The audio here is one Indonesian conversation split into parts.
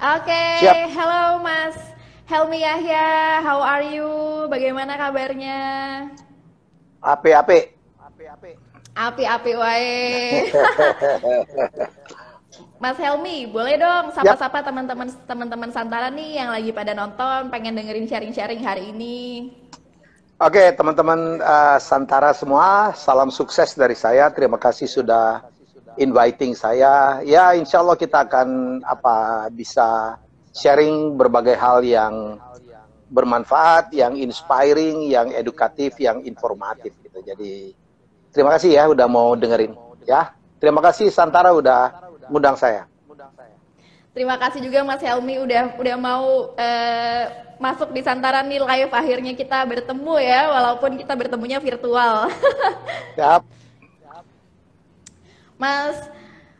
Oke, Siap. hello Mas Helmi Yahya, how are you? Bagaimana kabarnya? Ape-ape. Api-api wae. Mas Helmi, boleh dong Siap. sapa-sapa teman-teman Santara nih yang lagi pada nonton, pengen dengerin sharing-sharing hari ini. Oke, teman-teman Santara semua, salam sukses dari saya. Terima kasih sudah inviting saya. Ya, insya Allah kita akan bisa sharing berbagai hal yang bermanfaat, yang inspiring, yang edukatif, yang informatif gitu. Jadi terima kasih ya udah mau dengerin ya. Terima kasih Santara udah ngundang saya. Terima kasih juga Mas Helmi udah mau masuk di Santara nih live, akhirnya kita bertemu ya, walaupun kita bertemunya virtual. Siap. Mas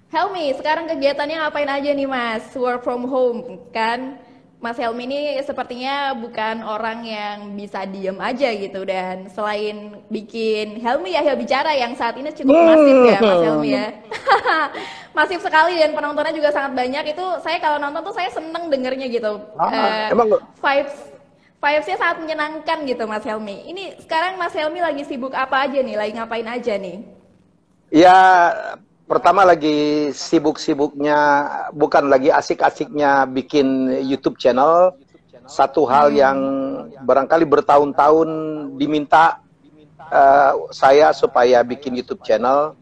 Helmi, sekarang kegiatannya ngapain aja nih Mas? Work from home kan? Mas Helmi ini sepertinya bukan orang yang bisa diem aja gitu, dan selain bikin Helmi Yahya Bicara yang saat ini cukup masif ya Mas Helmi ya. Masif sekali dan penontonnya juga sangat banyak. Itu saya kalau nonton tuh saya seneng dengernya gitu. Emang Vibes-nya sangat menyenangkan gitu Mas Helmi. Ini sekarang Mas Helmi lagi sibuk apa aja nih? Lagi ngapain aja nih? ya, pertama lagi sibuk-sibuknya, bukan lagi asik-asiknya bikin YouTube channel. Satu hal yang barangkali bertahun-tahun diminta saya supaya bikin YouTube channel.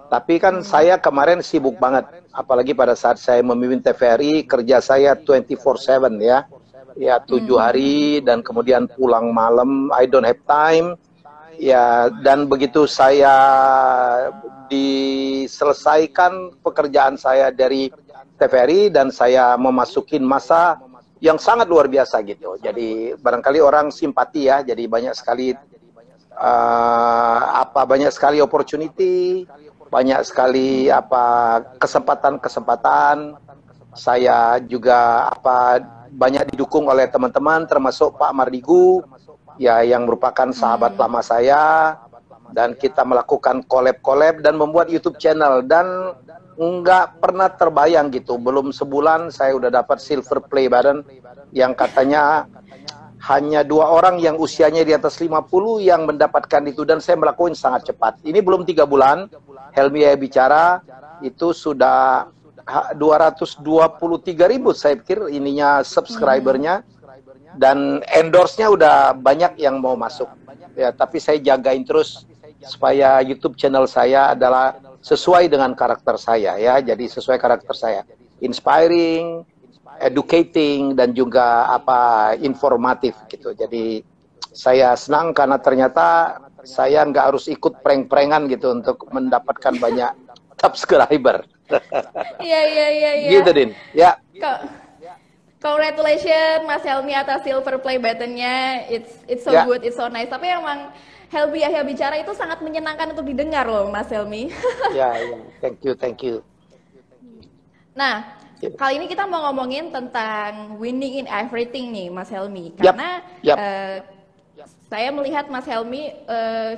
Tapi kan saya kemarin sibuk banget, apalagi pada saat saya memimpin TVRI, kerja saya 24/7 ya. Ya 7 hari dan kemudian pulang malam, I don't have time. Ya, dan begitu saya diselesaikan pekerjaan saya dari TVRI dan saya memasukin masa yang sangat luar biasa gitu. Jadi barangkali orang simpati ya, jadi banyak sekali banyak sekali opportunity, banyak sekali kesempatan-kesempatan. Saya juga banyak didukung oleh teman-teman termasuk Pak Mardigu ya, yang merupakan sahabat lama saya, dan kita melakukan collab dan membuat YouTube channel, dan nggak pernah terbayang gitu, belum sebulan saya udah dapat silver play button yang katanya hanya 2 orang yang usianya di atas 50 yang mendapatkan itu, dan saya melakukan sangat cepat. Ini belum 3 bulan, Helmi Yahya Bicara itu sudah 223.000 saya pikir ininya subscribernya, dan endorse-nya udah banyak yang mau masuk. Ya, tapi saya jagain terus supaya YouTube channel saya adalah sesuai dengan karakter saya ya, jadi sesuai karakter saya, inspiring, educating, dan juga informatif gitu. Jadi saya senang karena ternyata saya nggak harus ikut prank-prankan gitu untuk mendapatkan banyak subscriber. Iya. Gitu Din. Ya. Congratulations Mas Helmi atas silver play buttonnya. It's so good, it's so nice. Tapi emang Helmi Yahya Bicara itu sangat menyenangkan untuk didengar loh Mas Helmi. Ya, thank you. Nah, kali ini kita mau ngomongin tentang winning in everything nih Mas Helmi. Karena saya melihat Mas Helmi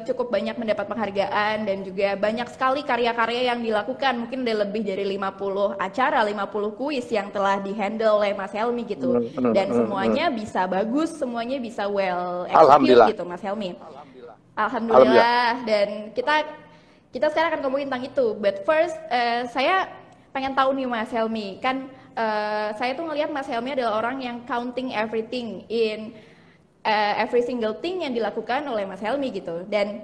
cukup banyak mendapat penghargaan dan juga banyak sekali karya-karya yang dilakukan. Mungkin ada lebih dari 50 acara, 50 kuis yang telah dihandle oleh Mas Helmi gitu. Dan semuanya bisa bagus, semuanya bisa well execute gitu Mas Helmi. Alhamdulillah. Dan kita sekarang akan ngomongin tentang itu. But first, saya pengen tahu nih Mas Helmi. Kan saya tuh ngelihat Mas Helmi adalah orang yang counting everything in every single thing yang dilakukan oleh Mas Helmi gitu. Dan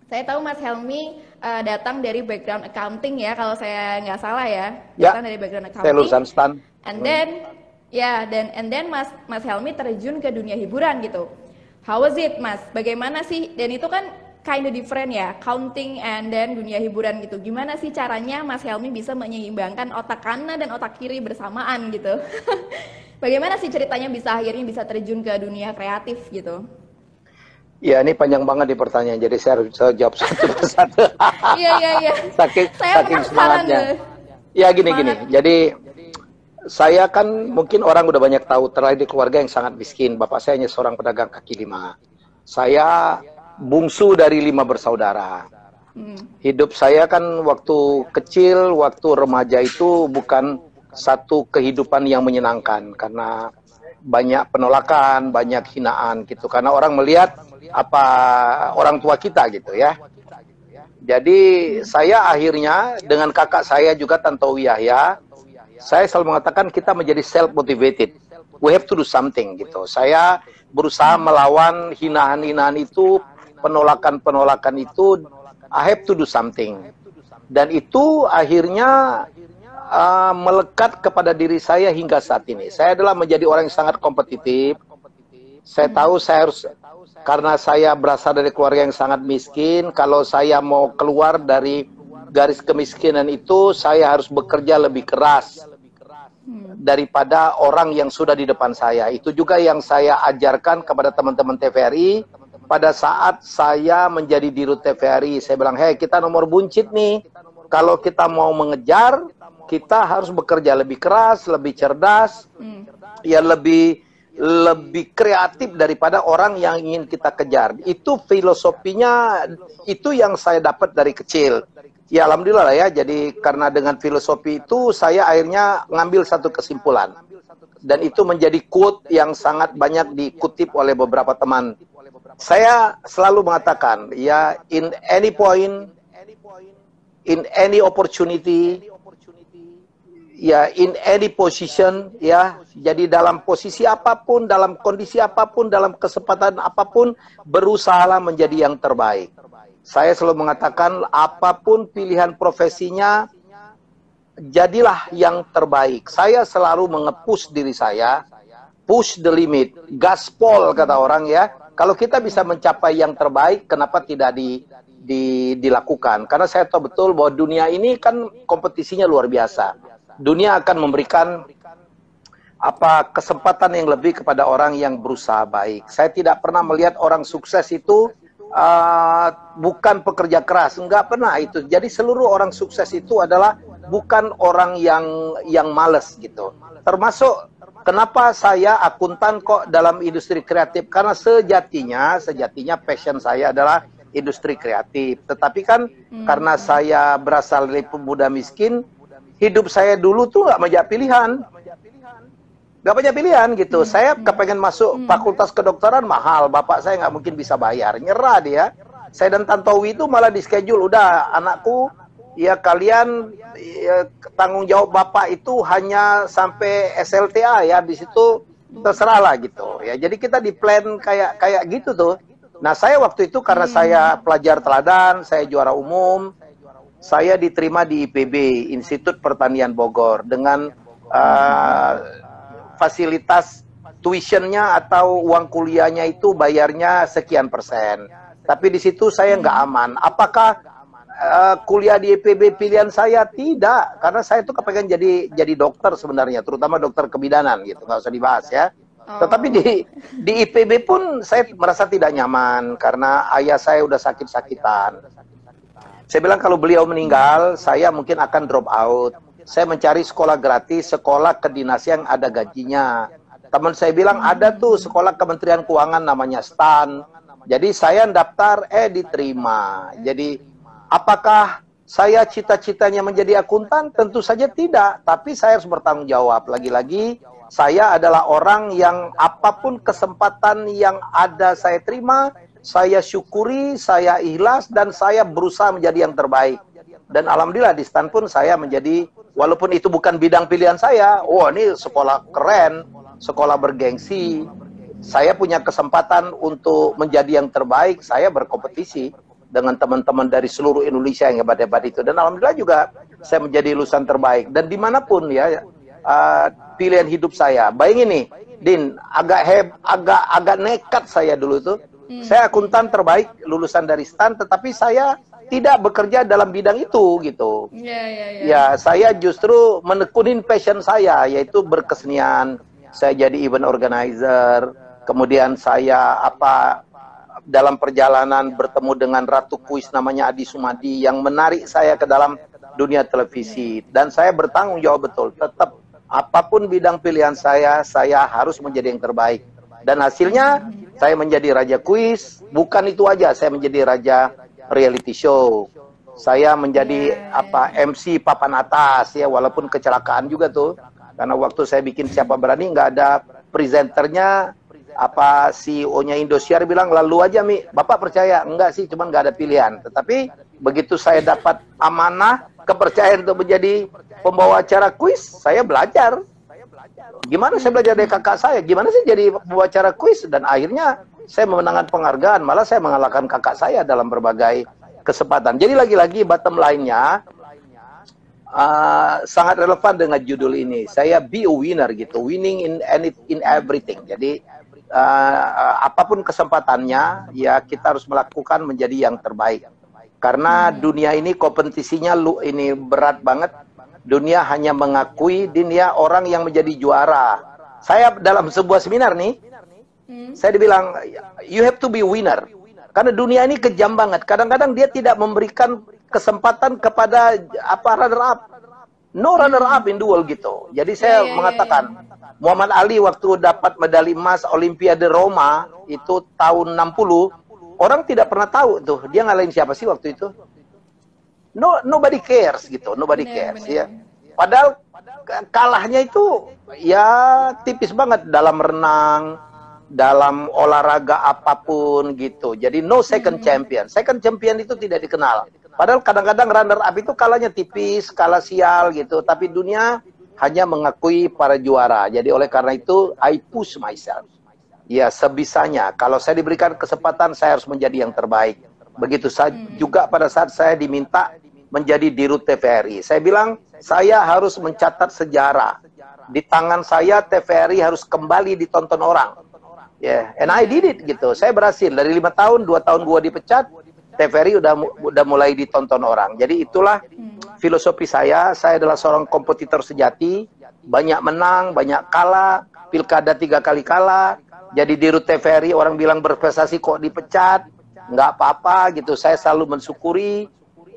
saya tahu Mas Helmi datang dari background accounting ya, kalau saya nggak salah ya. Datang dari background accounting. Saya lulusan STAN. And then Mas Helmi terjun ke dunia hiburan gitu. How was it Mas? Bagaimana sih? Dan itu kan kind of different ya, accounting and then dunia hiburan gitu. Gimana sih caranya Mas Helmi bisa menyeimbangkan otak kanan dan otak kiri bersamaan gitu? Bagaimana sih ceritanya akhirnya bisa terjun ke dunia kreatif gitu? Ya, ini panjang banget di pertanyaan, jadi saya harus jawab satu persatu. Iya. Saking semangatnya. Ya gini. Jadi saya kan mungkin orang udah banyak tahu, terlahir di keluarga yang sangat miskin. Bapak saya hanya seorang pedagang kaki lima. Saya bungsu dari 5 bersaudara. Hidup saya kan waktu kecil, waktu remaja itu bukan satu kehidupan yang menyenangkan, karena banyak penolakan, banyak hinaan gitu, karena orang melihat apa orang tua kita gitu ya. Jadi saya akhirnya dengan kakak saya juga Tantowi Yahya, saya selalu mengatakan kita menjadi self motivated. We have to do something gitu. Saya berusaha melawan hinaan-hinaan itu, penolakan-penolakan itu. I have to do something. Dan itu akhirnya melekat kepada diri saya hingga saat ini. Saya adalah menjadi orang yang sangat kompetitif. Saya tahu saya harus, karena saya berasal dari keluarga yang sangat miskin, kalau saya mau keluar dari garis kemiskinan itu, saya harus bekerja lebih keras daripada orang yang sudah di depan saya. Itu juga yang saya ajarkan kepada teman-teman TVRI pada saat saya menjadi dirut TVRI. Saya bilang, hey, kita nomor buncit nih. Kalau kita mau mengejar, kita harus bekerja lebih keras, lebih cerdas, ya lebih kreatif daripada orang yang ingin kita kejar. Itu filosofinya, itu yang saya dapat dari kecil. Ya alhamdulillah lah ya, jadi karena dengan filosofi itu saya akhirnya ngambil satu kesimpulan. Dan itu menjadi quote yang sangat banyak dikutip oleh beberapa teman. Saya selalu mengatakan, ya in any point, in any opportunity, ya in any position, ya jadi dalam posisi apapun, dalam kondisi apapun, dalam kesempatan apapun, berusahalah menjadi yang terbaik. Saya selalu mengatakan apapun pilihan profesinya, jadilah yang terbaik. Saya selalu mengepush diri saya, push the limit, gaspol kata orang ya. Kalau kita bisa mencapai yang terbaik, kenapa tidak dilakukan? Karena saya tahu betul bahwa dunia ini kan kompetisinya luar biasa. Dunia akan memberikan kesempatan yang lebih kepada orang yang berusaha baik. Saya tidak pernah melihat orang sukses itu bukan pekerja keras, enggak pernah itu. Jadi seluruh orang sukses itu adalah bukan orang yang males gitu. Termasuk kenapa saya akuntan kok dalam industri kreatif, karena sejatinya passion saya adalah industri kreatif. Tetapi kan karena saya berasal dari pemuda miskin, hidup saya dulu tuh nggak banyak pilihan. Gak banyak pilihan gitu. Saya kepengen masuk fakultas kedokteran mahal. Bapak saya nggak mungkin bisa bayar. Nyerah dia. Saya dan Tantowi itu malah di schedule. Udah anakku, ya kalian ya, tanggung jawab bapak itu hanya sampai SLTA ya. Di situ terserah lah gitu. Ya jadi kita di plan kayak gitu tuh. Nah saya waktu itu karena saya pelajar teladan, saya juara umum, saya diterima di IPB, Institut Pertanian Bogor, dengan fasilitas tuitionnya atau uang kuliahnya itu bayarnya sekian persen. Tapi di situ saya nggak aman. Apakah kuliah di IPB pilihan saya? Tidak, karena saya tuh kepengen jadi dokter sebenarnya, terutama dokter kebidanan gitu, nggak usah dibahas ya. Tetapi di IPB pun saya merasa tidak nyaman karena ayah saya udah sakit-sakitan. Saya bilang kalau beliau meninggal, saya mungkin akan drop out. Saya mencari sekolah gratis, sekolah kedinasian yang ada gajinya. Teman saya bilang ada tuh sekolah Kementerian Keuangan namanya STAN. Jadi saya daftar, diterima. Jadi apakah saya cita-citanya menjadi akuntan? Tentu saja tidak. Tapi saya harus bertanggung jawab. Lagi-lagi saya adalah orang yang apapun kesempatan yang ada saya terima, saya syukuri, saya ikhlas, dan saya berusaha menjadi yang terbaik. Dan alhamdulillah di STAN pun saya menjadi, walaupun itu bukan bidang pilihan saya, ini sekolah keren, sekolah bergengsi, saya punya kesempatan untuk menjadi yang terbaik, saya berkompetisi dengan teman-teman dari seluruh Indonesia yang hebat-hebat itu. Dan alhamdulillah juga saya menjadi lulusan terbaik. Dan dimanapun ya, pilihan hidup saya. Bayangin nih, Din, agak nekat saya dulu tuh. Saya akuntan terbaik, lulusan dari STAN, tetapi saya tidak bekerja dalam bidang itu gitu. Ya, saya justru menekunin passion saya, yaitu berkesenian. Saya jadi event organizer. Kemudian saya dalam perjalanan bertemu dengan Ratu Kuis namanya Adi Sumadi yang menarik saya ke dalam dunia televisi. Dan saya bertanggung jawab betul. Tetap apapun bidang pilihan saya harus menjadi yang terbaik. Dan hasilnya saya menjadi raja kuis. Bukan itu aja, saya menjadi raja reality show. Saya menjadi MC papan atas ya, walaupun kecelakaan juga tuh. Karena waktu saya bikin Siapa Berani nggak ada presenternya, CEO-nya Indosiar bilang lalu aja Mi, Bapak percaya? Enggak sih, cuman nggak ada pilihan. Tetapi begitu saya dapat amanah, kepercayaan untuk menjadi pembawa acara kuis, saya belajar. Gimana saya belajar dari kakak saya? Gimana sih jadi pembawa acara kuis? Dan akhirnya saya memenangkan penghargaan, malah saya mengalahkan kakak saya dalam berbagai kesempatan. Jadi lagi-lagi bottom line-nya sangat relevan dengan judul ini. Saya be a winner gitu, winning in everything. Jadi apapun kesempatannya, ya kita harus melakukan menjadi yang terbaik. Karena dunia ini kompetisinya ini berat banget. Dunia hanya mengakui dunia orang yang menjadi juara. Saya dalam sebuah seminar nih, saya dibilang you have to be winner. Karena dunia ini kejam banget. Kadang-kadang dia tidak memberikan kesempatan kepada runner up. No runner up in the world gitu. Jadi saya mengatakan Muhammad Ali waktu dapat medali emas Olimpiade Roma itu tahun 60, orang tidak pernah tahu tuh dia ngalahin siapa sih waktu itu. Nobody cares gitu, nobody cares ya. Padahal kalahnya itu ya tipis banget dalam renang, dalam olahraga apapun gitu. Jadi no second champion. Second champion itu tidak dikenal. Padahal kadang-kadang runner up itu kalahnya tipis, kalah sial gitu. Tapi dunia hanya mengakui para juara. Jadi oleh karena itu I push myself. Ya sebisanya. Kalau saya diberikan kesempatan saya harus menjadi yang terbaik. Begitu saja juga pada saat saya diminta menjadi dirut TVRI. Saya bilang saya harus mencatat sejarah. Di tangan saya TVRI harus kembali ditonton orang. Ya, and I did it gitu. Saya berhasil dari 5 tahun, 2 tahun gua dipecat, TVRI udah mulai ditonton orang. Jadi itulah filosofi saya. Saya adalah seorang kompetitor sejati, banyak menang, banyak kalah, pilkada 3 kali kalah. Jadi dirut TVRI orang bilang berprestasi kok dipecat, nggak apa-apa gitu. Saya selalu mensyukuri.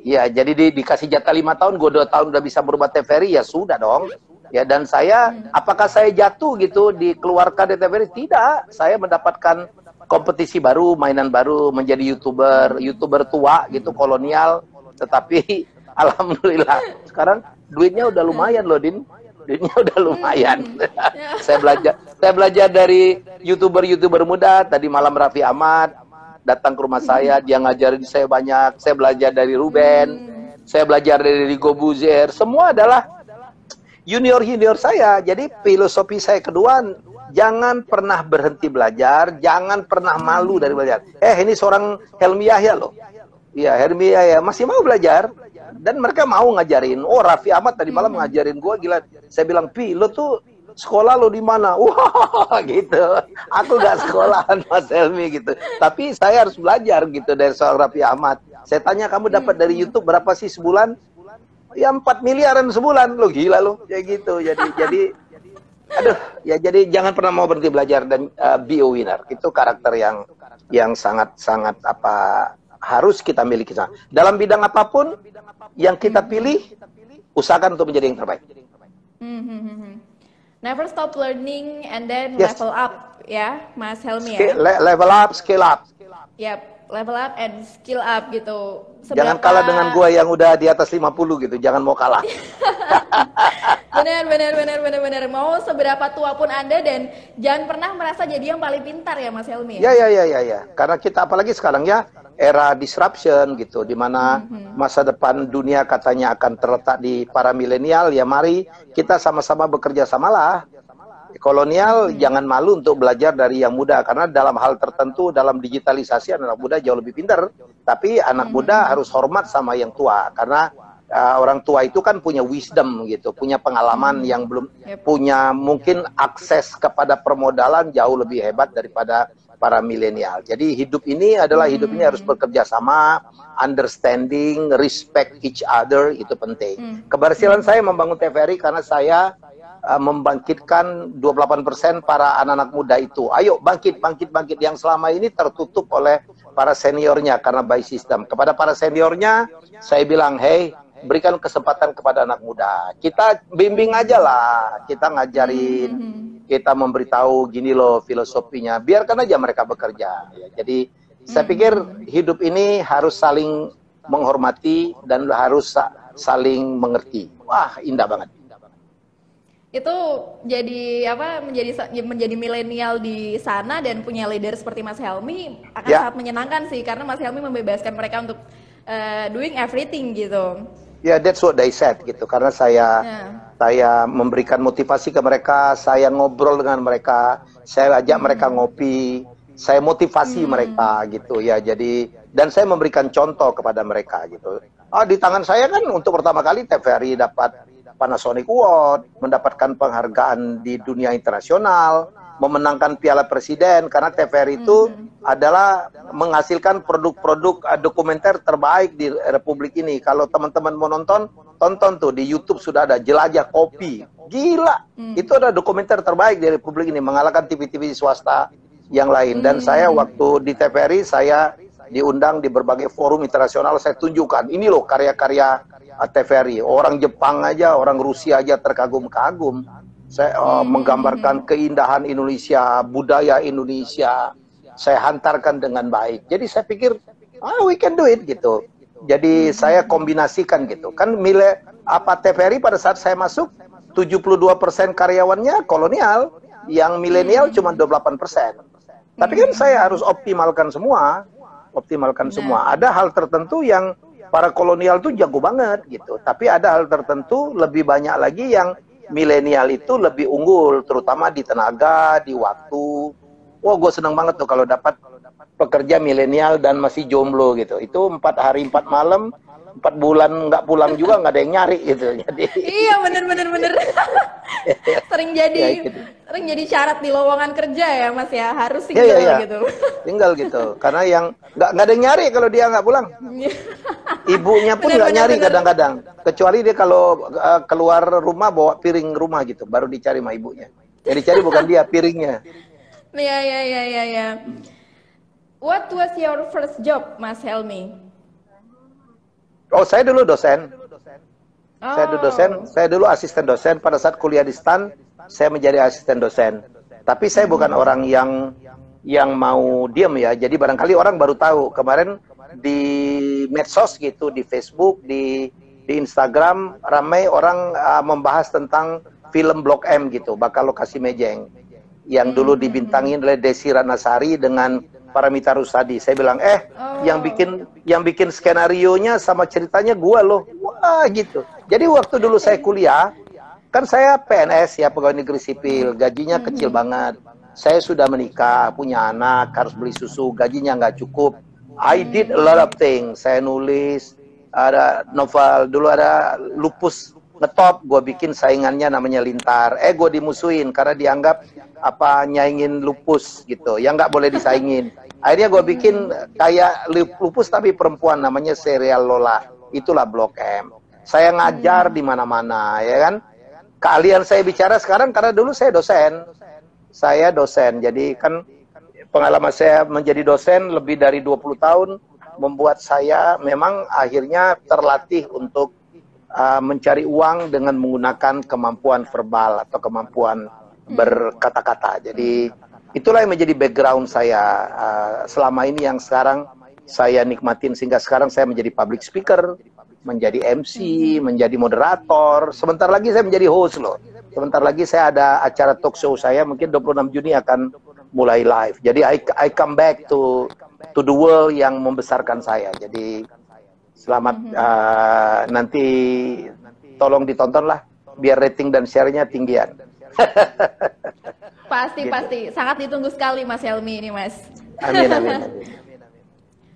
Ya, jadi dikasih jatah 5 tahun, gua 2 tahun udah bisa berubah TVRI, ya sudah dong. Ya, dan saya, apakah saya jatuh gitu, dikeluarkan dari TVRI? Tidak, saya mendapatkan kompetisi baru, mainan baru, menjadi YouTuber tua gitu, kolonial. Tetapi, alhamdulillah, sekarang duitnya udah lumayan loh, Din. Duitnya udah lumayan. Saya belajar dari YouTuber muda, tadi malam Raffi Ahmad, datang ke rumah saya, dia ngajarin saya banyak, saya belajar dari Ruben, saya belajar dari Rigo Buzer, semua adalah junior saya. Jadi filosofi saya kedua, jangan pernah berhenti belajar, jangan pernah malu dari belajar. Ini seorang Helmi Yahya loh. Iya, Helmi Yahya masih mau belajar dan mereka mau ngajarin. Oh, Raffi Ahmad tadi malam ngajarin gua, gila. Saya bilang, "Pi, lo tuh sekolah lo di mana?" Wah, gitu. Aku gak sekolahan Mas Helmi gitu. Tapi saya harus belajar gitu dari seorang Raffi Ahmad. Saya tanya, "Kamu dapat dari YouTube berapa sih sebulan?" Ya 4 miliaran sebulan. Lo gila lo, kayak gitu. Jadi aduh, ya jadi jangan pernah mau berhenti belajar dan be a winner. Itu karakter yang sangat harus kita miliki. Dalam bidang apapun yang kita pilih, usahakan untuk menjadi yang terbaik. Never stop learning and then level up, ya, Mas Helmi ya. Level up, skill up. Yap. Level up and skill up gitu. Jangan kalah dengan gua yang udah di atas 50 gitu. Jangan mau kalah. Bener. Mau seberapa tua pun Anda dan jangan pernah merasa jadi yang paling pintar ya Mas Helmi. Ya. Karena kita apalagi sekarang ya era disruption gitu, di mana masa depan dunia katanya akan terletak di para milenial. Ya mari kita sama-sama bekerja samalah. Kolonial jangan malu untuk belajar dari yang muda, karena dalam hal tertentu dalam digitalisasi anak muda jauh lebih pintar, tapi anak muda harus hormat sama yang tua, karena orang tua itu kan punya wisdom gitu, punya pengalaman yang belum punya, mungkin akses kepada permodalan jauh lebih hebat daripada para milenial. Jadi hidup ini harus bekerja sama, understanding, respect each other, itu penting. Keberhasilan saya membangun TVRI karena saya membangkitkan 28% para anak-anak muda itu. Ayo bangkit. Yang selama ini tertutup oleh para seniornya karena by system. Kepada para seniornya, saya bilang, hey, berikan kesempatan kepada anak muda. Kita bimbing aja lah, kita ngajarin, kita memberitahu gini loh filosofinya. Biarkan aja mereka bekerja. Ya, jadi saya pikir hidup ini harus saling menghormati dan harus saling mengerti. Wah, indah banget. Itu jadi apa, menjadi milenial di sana dan punya leader seperti Mas Helmi akan sangat menyenangkan sih, karena Mas Helmi membebaskan mereka untuk doing everything gitu. Ya, that's what they said gitu. Karena saya memberikan motivasi ke mereka, saya ngobrol dengan mereka, saya ajak mereka ngopi, saya motivasi mereka gitu ya. Jadi dan saya memberikan contoh kepada mereka gitu. Di tangan saya kan untuk pertama kali TVRI dapat Panasonic Award, mendapatkan penghargaan di dunia internasional, memenangkan Piala Presiden, karena TVRI itu adalah menghasilkan produk-produk dokumenter terbaik di Republik ini. Kalau teman-teman mau nonton, tonton tuh di YouTube sudah ada Jelajah Kopi. Gila, itu ada dokumenter terbaik di Republik ini, mengalahkan TV-TV swasta yang lain. Dan saya waktu di TVRI, saya diundang di berbagai forum internasional, saya tunjukkan, ini loh karya-karya TVRI. Orang Jepang aja, orang Rusia aja terkagum-kagum. Saya menggambarkan keindahan Indonesia, budaya Indonesia, saya hantarkan dengan baik. Jadi saya pikir, we can do it gitu. Jadi saya kombinasikan gitu. Kan TVRI pada saat saya masuk, 72% karyawannya kolonial, yang milenial cuma 28%. Tapi kan saya harus optimalkan semua. Ada hal tertentu yang para kolonial tuh jago banget gitu. Tapi ada hal tertentu lebih banyak lagi yang milenial itu lebih unggul, terutama di tenaga, di waktu. Wah, gue seneng banget tuh kalau dapat pekerja milenial dan masih jomblo gitu. Itu 4 hari 4 malam, 4 bulan nggak pulang juga nggak ada yang nyari gitu. Jadi iya bener. sering jadi syarat di lowongan kerja ya Mas ya, harus single gitu. Tinggal gitu, karena yang nggak ada yang nyari kalau dia nggak pulang. Ibunya pun nggak nyari kadang-kadang, kecuali dia kalau keluar rumah bawa piring rumah gitu, baru dicari sama ibunya. Yang dicari bukan dia, piringnya. Iya. What was your first job, Mas Helmi? Oh, saya dulu dosen. Saya dulu asisten dosen. Pada saat kuliah di STAN, saya menjadi asisten dosen. Tapi saya bukan orang yang mau diam ya. Jadi barangkali orang baru tahu. Kemarin di medsos gitu, di Facebook, di Instagram, ramai orang membahas tentang film Blok M gitu, Bakal Lokasi Mejeng. Yang dulu dibintangin oleh Desi Ratnasari dengan Paramita Rusadi. Saya bilang, yang bikin skenarionya sama ceritanya gua loh. Wah, gitu. Jadi waktu dulu saya kuliah, kan saya PNS ya, pegawai negeri sipil, gajinya kecil banget. Saya sudah menikah, punya anak, harus beli susu, gajinya nggak cukup. I did a lot of things. Saya nulis, ada novel, dulu ada Lupus ngetop, gue bikin saingannya namanya Lintar. Gue dimusuhin karena dianggap nyaingin Lupus gitu, yang nggak boleh disaingin. Akhirnya gue bikin kayak Lupus tapi perempuan, namanya Serial Lola. Itulah Blok M. Saya ngajar di mana-mana, ya kan. Keahlian saya bicara sekarang karena dulu saya dosen. Jadi kan pengalaman saya menjadi dosen lebih dari 20 tahun membuat saya memang akhirnya terlatih untuk mencari uang dengan menggunakan kemampuan verbal atau kemampuan berkata-kata. Jadi itulah yang menjadi background saya selama ini, yang sekarang saya nikmatin, sehingga sekarang saya menjadi public speaker, menjadi MC, menjadi moderator. Sebentar lagi saya menjadi host loh. Sebentar lagi saya ada acara talk show saya, mungkin 26 Juni akan mulai live. Jadi I come back to the world yang membesarkan saya. Jadi selamat, nanti tolong ditonton lah, biar rating dan share-nya tinggian. Pasti, sangat ditunggu sekali Mas Helmi ini Mas. Amin.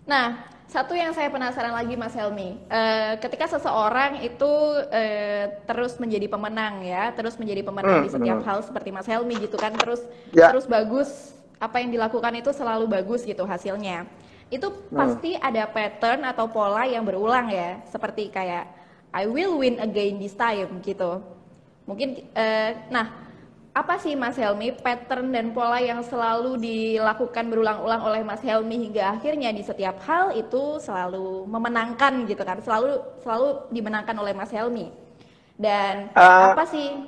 Nah, satu yang saya penasaran lagi Mas Helmi, ketika seseorang itu terus menjadi pemenang ya, di setiap hal seperti Mas Helmi gitu kan, terus bagus, apa yang dilakukan itu selalu bagus gitu hasilnya. Itu pasti ada pattern atau pola yang berulang ya, seperti kayak I will win again this time gitu. Mungkin, apa sih Mas Helmi pattern dan pola yang selalu dilakukan berulang-ulang oleh Mas Helmi hingga akhirnya di setiap hal itu selalu memenangkan gitu kan, selalu dimenangkan oleh Mas Helmi. Dan apa sih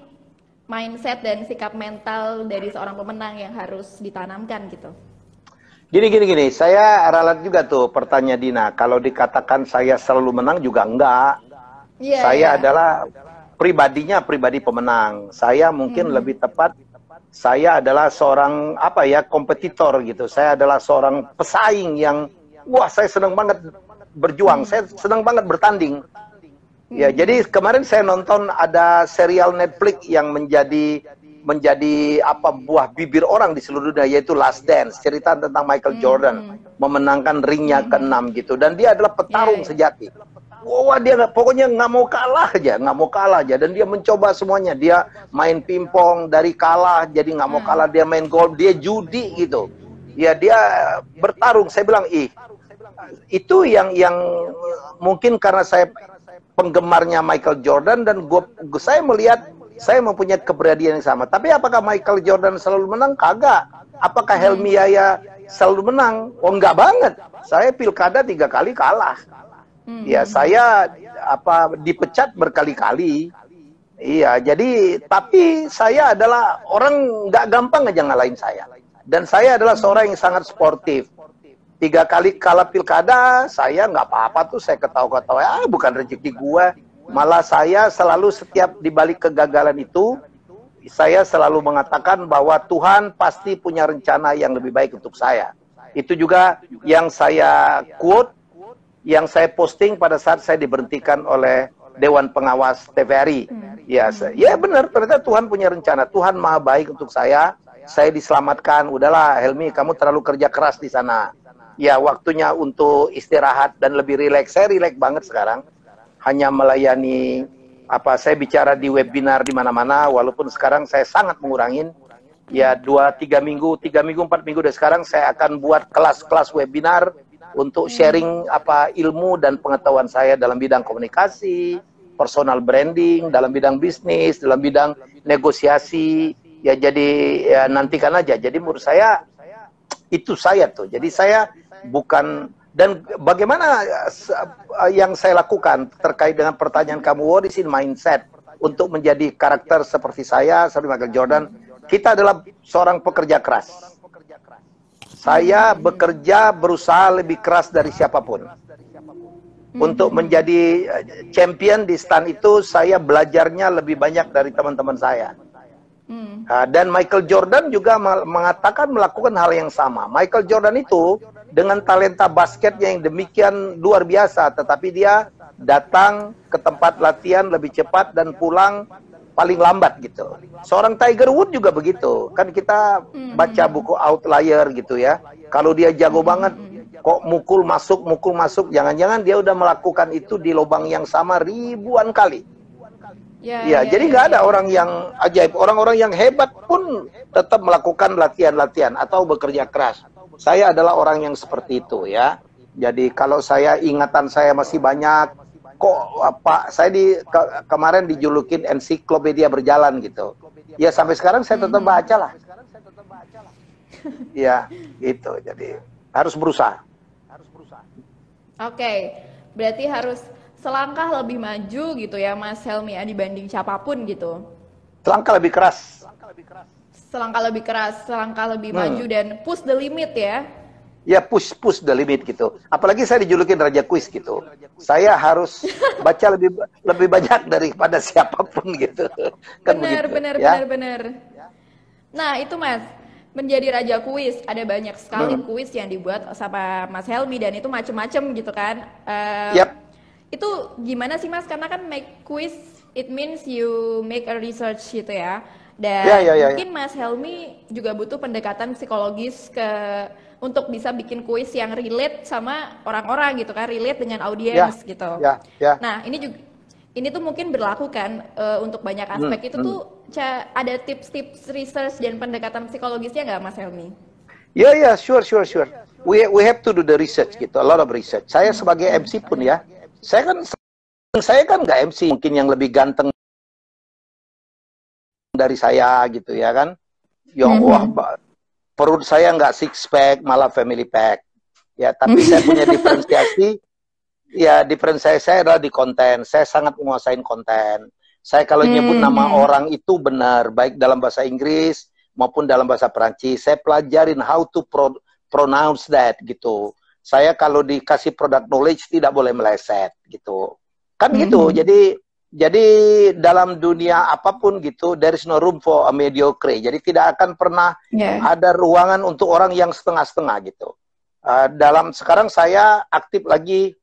mindset dan sikap mental dari seorang pemenang yang harus ditanamkan gitu? Gini. Saya ralat juga tuh pertanyaan Dina. Kalau dikatakan saya selalu menang juga enggak. Saya adalah pribadinya pribadi pemenang. Saya mungkin lebih tepat, saya adalah seorang kompetitor gitu. Saya adalah seorang pesaing yang saya senang banget berjuang. Saya senang banget bertanding. Ya, jadi kemarin saya nonton ada serial Netflix yang menjadi buah bibir orang di seluruh dunia, yaitu Last Dance, cerita tentang Michael Jordan memenangkan ringnya ke-6 gitu, dan dia adalah petarung sejati. Wah, dia pokoknya nggak mau kalah aja, dan dia mencoba semuanya. Dia main pingpong dari kalah jadi nggak mau kalah, dia main golf, dia judi gitu. Ya, dia bertarung. Saya bilang, itu yang mungkin karena saya penggemarnya Michael Jordan, dan saya melihat saya mempunyai keberanian yang sama. Tapi apakah Michael Jordan selalu menang? Kagak. Apakah Helmi Yahya selalu menang? Oh, enggak banget. Saya pilkada 3 kali kalah. Ya, saya dipecat berkali-kali. Iya, jadi tapi saya adalah orang nggak gampang aja ngalahin saya. Dan saya adalah seorang yang sangat sportif. 3 kali kalah pilkada, saya nggak apa-apa tuh, saya ketawa-ketawa. Bukan rezeki gua. Malah saya selalu setiap dibalik kegagalan itu, saya selalu mengatakan bahwa Tuhan pasti punya rencana yang lebih baik untuk saya. Itu juga yang saya quote, yang saya posting pada saat saya diberhentikan oleh Dewan Pengawas TVRI. Ya benar, ternyata Tuhan punya rencana. Tuhan maha baik untuk saya diselamatkan. Udahlah Helmi, kamu terlalu kerja keras di sana. Ya, waktunya untuk istirahat dan lebih rileks. Saya rileks banget sekarang. Hanya melayani saya bicara di webinar di mana-mana, walaupun sekarang saya sangat mengurangin. Ya, 2-3 minggu, 4 minggu dari sekarang saya akan buat kelas-kelas webinar untuk sharing ilmu dan pengetahuan saya dalam bidang komunikasi, personal branding, dalam bidang bisnis, dalam bidang negosiasi. Ya, jadi ya, nantikan aja. Jadi menurut saya itu saya tuh. Jadi saya bukan. Dan bagaimana yang saya lakukan terkait dengan pertanyaan kamu, what is in mindset untuk menjadi karakter seperti saya, seperti Michael Jordan? Kita adalah seorang pekerja keras. Saya berusaha lebih keras dari siapapun. Untuk menjadi champion di stand itu, saya belajarnya lebih banyak dari teman-teman saya. Dan Michael Jordan juga melakukan hal yang sama. Michael Jordan itu dengan talenta basketnya yang demikian luar biasa, tetapi dia datang ke tempat latihan lebih cepat dan pulang paling lambat gitu. Seorang Tiger Woods juga begitu. Kan kita baca buku Outlier gitu ya. Kalau dia jago banget, kok mukul masuk, jangan-jangan dia udah melakukan itu di lubang yang sama ribuan kali. Jadi nggak ada orang yang ajaib. Orang-orang yang hebat pun tetap melakukan latihan-latihan atau bekerja keras. Saya adalah orang yang seperti itu ya. Jadi kalau ingatan saya masih banyak, saya kemarin dijulukin ensiklopedia berjalan gitu. Ya sampai sekarang saya tetap baca lah. Ya gitu. Jadi harus berusaha. Oke, berarti harus selangkah lebih maju gitu ya Mas Helmi ya, dibanding siapapun gitu. Selangkah lebih keras. Selangkah lebih maju dan push the limit ya. Ya push the limit gitu. Apalagi saya dijulukin Raja Kuis gitu. Saya harus baca lebih banyak daripada siapapun gitu. Benar. Nah itu Mas, menjadi Raja Kuis ada banyak sekali kuis yang dibuat sama Mas Helmi dan itu macem-macem gitu kan. Itu gimana sih Mas? Karena kan make quiz, it means you make a research gitu ya. Dan mungkin Mas Helmi juga butuh pendekatan psikologis untuk bisa bikin kuis yang relate sama orang-orang gitu kan, relate dengan audiens gitu. Nah ini tuh mungkin berlaku kan untuk banyak aspek itu tuh ada tips-tips research dan pendekatan psikologisnya nggak Mas Helmi? Sure. We have to do the research gitu, a lot of research. Saya sebagai MC pun ya, saya kan nggak MC, mungkin yang lebih ganteng dari saya gitu ya kan. Perut saya nggak six pack, malah family pack. Ya, tapi saya punya diferensiasi. Ya, diferensiasi saya adalah di konten. Saya sangat menguasain konten. Saya kalau nyebut nama orang itu benar, baik dalam bahasa Inggris maupun dalam bahasa Perancis. Saya pelajarin how to pronounce that gitu. Saya kalau dikasih product knowledge tidak boleh meleset gitu. Kan gitu. Jadi dalam dunia apapun gitu, there is no room for a mediocre. Jadi tidak akan pernah ada ruangan untuk orang yang setengah-setengah gitu. Sekarang saya aktif lagi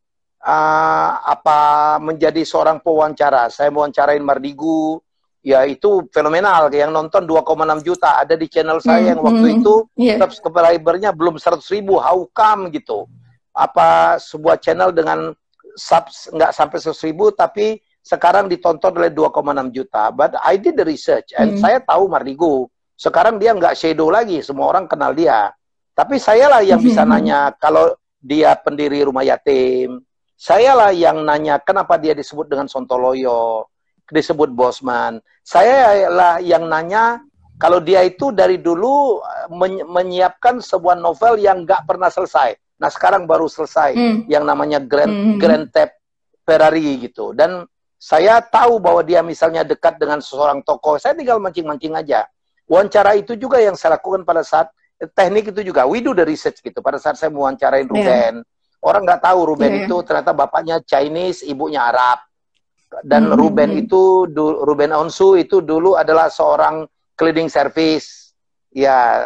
menjadi seorang pewawancara. Saya mewawancarain Mardigu, ya itu fenomenal. Yang nonton 2,6 juta ada di channel saya yang waktu itu subscribernya belum 100.000. How come gitu? Sebuah channel dengan subs nggak sampai 100.000 tapi sekarang ditonton oleh 2,6 juta. But I did the research and saya tahu Mardigu. Sekarang dia nggak shadow lagi, semua orang kenal dia. Tapi sayalah yang bisa nanya kalau dia pendiri rumah yatim. Sayalah yang nanya kenapa dia disebut dengan Sontoloyo, disebut Bosman. Sayalah yang nanya kalau dia itu dari dulu menyiapkan sebuah novel yang nggak pernah selesai. Nah sekarang baru selesai, yang namanya Grand Theft Ferrari gitu. Dan saya tahu bahwa dia misalnya dekat dengan seseorang tokoh, saya tinggal mancing-mancing aja. Wawancara itu juga yang saya lakukan pada saat, teknik itu juga, we do the research gitu. Pada saat saya mewawancarain Ruben, orang nggak tahu Ruben itu ternyata bapaknya Chinese, ibunya Arab. Dan Ruben itu, Ruben Onsu itu dulu adalah seorang cleaning service. Ya,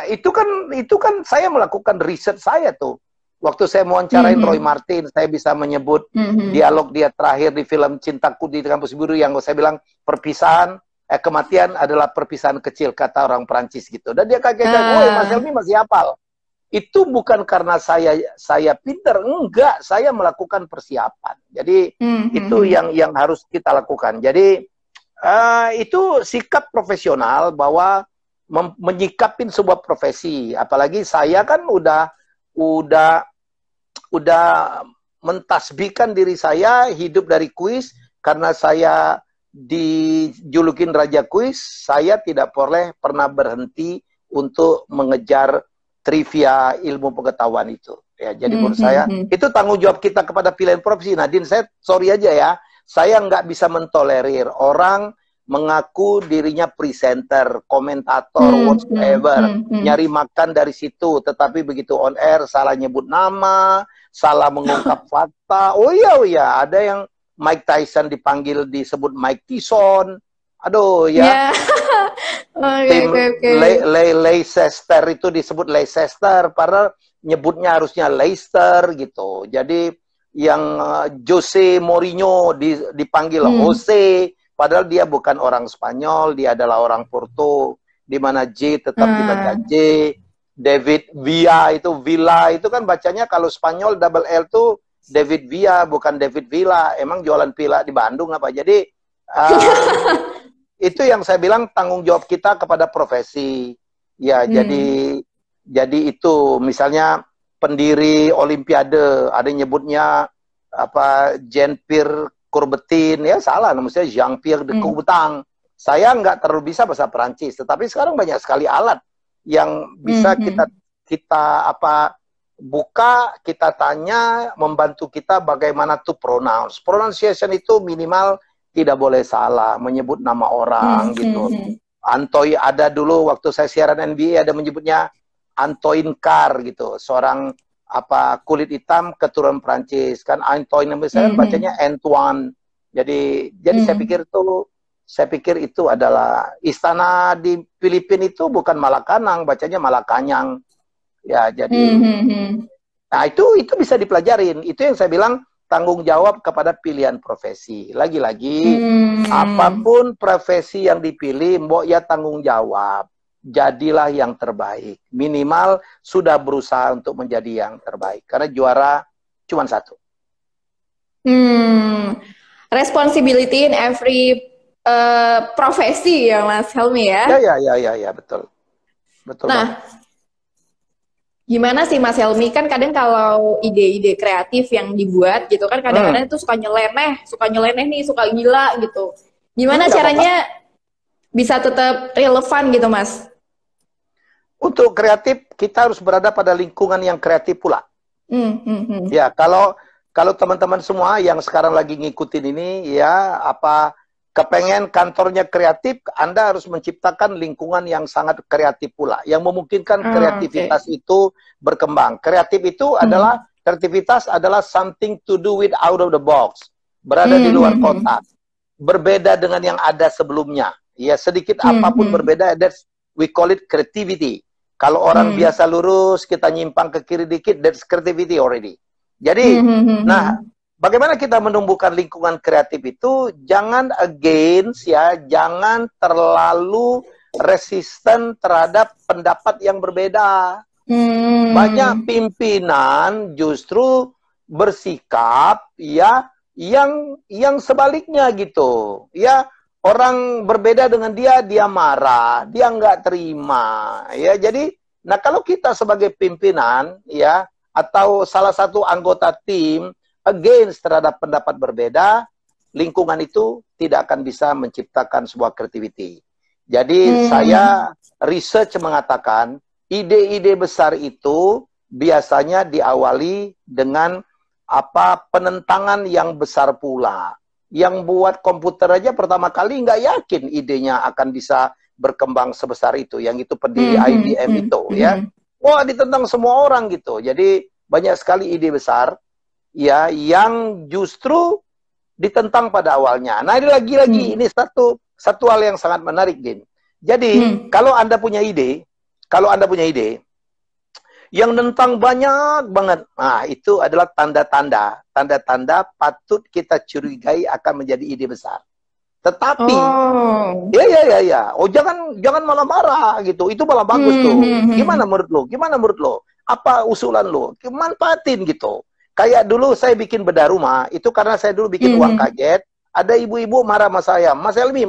itu kan saya melakukan riset saya tuh. Waktu saya mewawancarain Roy Martin, saya bisa menyebut dialog dia terakhir di film Cintaku di Kampus Biru yang saya bilang kematian adalah perpisahan kecil, kata orang Perancis gitu. Dan dia kaget, woi Mas Helmi masih hafal. Itu bukan karena saya pinter, enggak, saya melakukan persiapan. Jadi itu yang harus kita lakukan. Jadi itu sikap profesional bahwa menyikapin sebuah profesi. Apalagi saya kan udah mentasbihkan diri saya hidup dari kuis. Karena saya dijulukin Raja Kuis, saya tidak boleh pernah berhenti untuk mengejar trivia ilmu pengetahuan itu. Ya, jadi menurut saya itu tanggung jawab kita kepada pilihan profesi. Nadine, saya sorry aja ya, saya nggak bisa mentolerir orang mengaku dirinya presenter, komentator, whatever, nyari makan dari situ, tetapi begitu on air salah nyebut nama, salah mengungkap fakta. Oh iya, ada yang Mike Tyson dipanggil disebut Mike Tyson. Aduh ya. Tim Leicester itu disebut Leicester, padahal nyebutnya harusnya Leicester gitu. Jadi yang Jose Mourinho dipanggil Jose, padahal dia bukan orang Spanyol, dia adalah orang Porto, di mana J tetap dibaca J. David Villa itu kan bacanya kalau Spanyol double L tuh David Villa, bukan David Villa. Emang jualan pila di Bandung apa? Jadi itu yang saya bilang tanggung jawab kita kepada profesi. Ya, jadi itu misalnya pendiri Olimpiade, ada yang nyebutnya Jean-Pierre Coubertin, ya salah, namanya Jean-Pierre de Coubertin. Saya nggak terlalu bisa bahasa Perancis, tetapi sekarang banyak sekali alat yang bisa kita buka, kita tanya, membantu kita bagaimana to pronounce. Pronunciation itu minimal tidak boleh salah, menyebut nama orang gitu. Antoine, ada dulu waktu saya siaran NBA ada menyebutnya Antoine Carr gitu, seorang kulit hitam keturunan Prancis kan. Antoine misalnya bacanya Antoine. Jadi saya pikir itu adalah istana di Filipina itu bukan Malacanang, bacanya Malakanyang. Ya, jadi nah itu bisa dipelajarin. Itu yang saya bilang tanggung jawab kepada pilihan profesi. Lagi-lagi apapun profesi yang dipilih, mbok ya tanggung jawab. Jadilah yang terbaik. Minimal sudah berusaha untuk menjadi yang terbaik. Karena juara cuma satu. Responsibility in every profesi ya Mas Helmi ya? Ya, betul. Betul. Nah, gimana sih Mas Helmi? Kan kadang kalau ide-ide kreatif yang dibuat gitu kan kadang-kadang itu suka nyeleneh nih, suka gila gitu. Gimana caranya bisa tetap relevan gitu Mas? Untuk kreatif, kita harus berada pada lingkungan yang kreatif pula. Ya, kalau teman-teman semua yang sekarang lagi ngikutin ini, ya, kepengen kantornya kreatif, Anda harus menciptakan lingkungan yang sangat kreatif pula, yang memungkinkan kreativitas itu berkembang. Kreativitas adalah something to do with out of the box, berada di luar kotak, berbeda dengan yang ada sebelumnya. Ya, sedikit apapun berbeda, that's we call it creativity. Kalau orang biasa lurus, kita nyimpang ke kiri dikit, that's creativity already. Jadi, nah, bagaimana kita menumbuhkan lingkungan kreatif itu? Jangan against ya, jangan terlalu resisten terhadap pendapat yang berbeda. Banyak pimpinan justru bersikap ya yang sebaliknya gitu. Ya, orang berbeda dengan dia marah, dia nggak terima. Ya, jadi, nah kalau kita sebagai pimpinan ya atau salah satu anggota tim against terhadap pendapat berbeda, lingkungan itu tidak akan bisa menciptakan sebuah creativity. Jadi saya research mengatakan ide-ide besar itu biasanya diawali dengan penentangan yang besar pula. Yang buat komputer aja pertama kali nggak yakin idenya akan bisa berkembang sebesar itu. Yang itu pendiri IBM itu ya. Wah, ditentang semua orang gitu. Jadi banyak sekali ide besar ya yang justru ditentang pada awalnya. Nah, ini lagi-lagi ini satu hal yang sangat menarik, Din. Jadi, kalau Anda punya ide yang nentang banyak banget, nah itu adalah tanda-tanda patut kita curigai akan menjadi ide besar. Tetapi jangan malah marah gitu. Itu malah bagus tuh. Gimana menurut lo? Apa usulan lo? Manfaatin gitu. Kayak dulu saya bikin bedah rumah, itu karena saya dulu bikin uang kaget. Ada ibu-ibu marah sama saya, Mas Helmi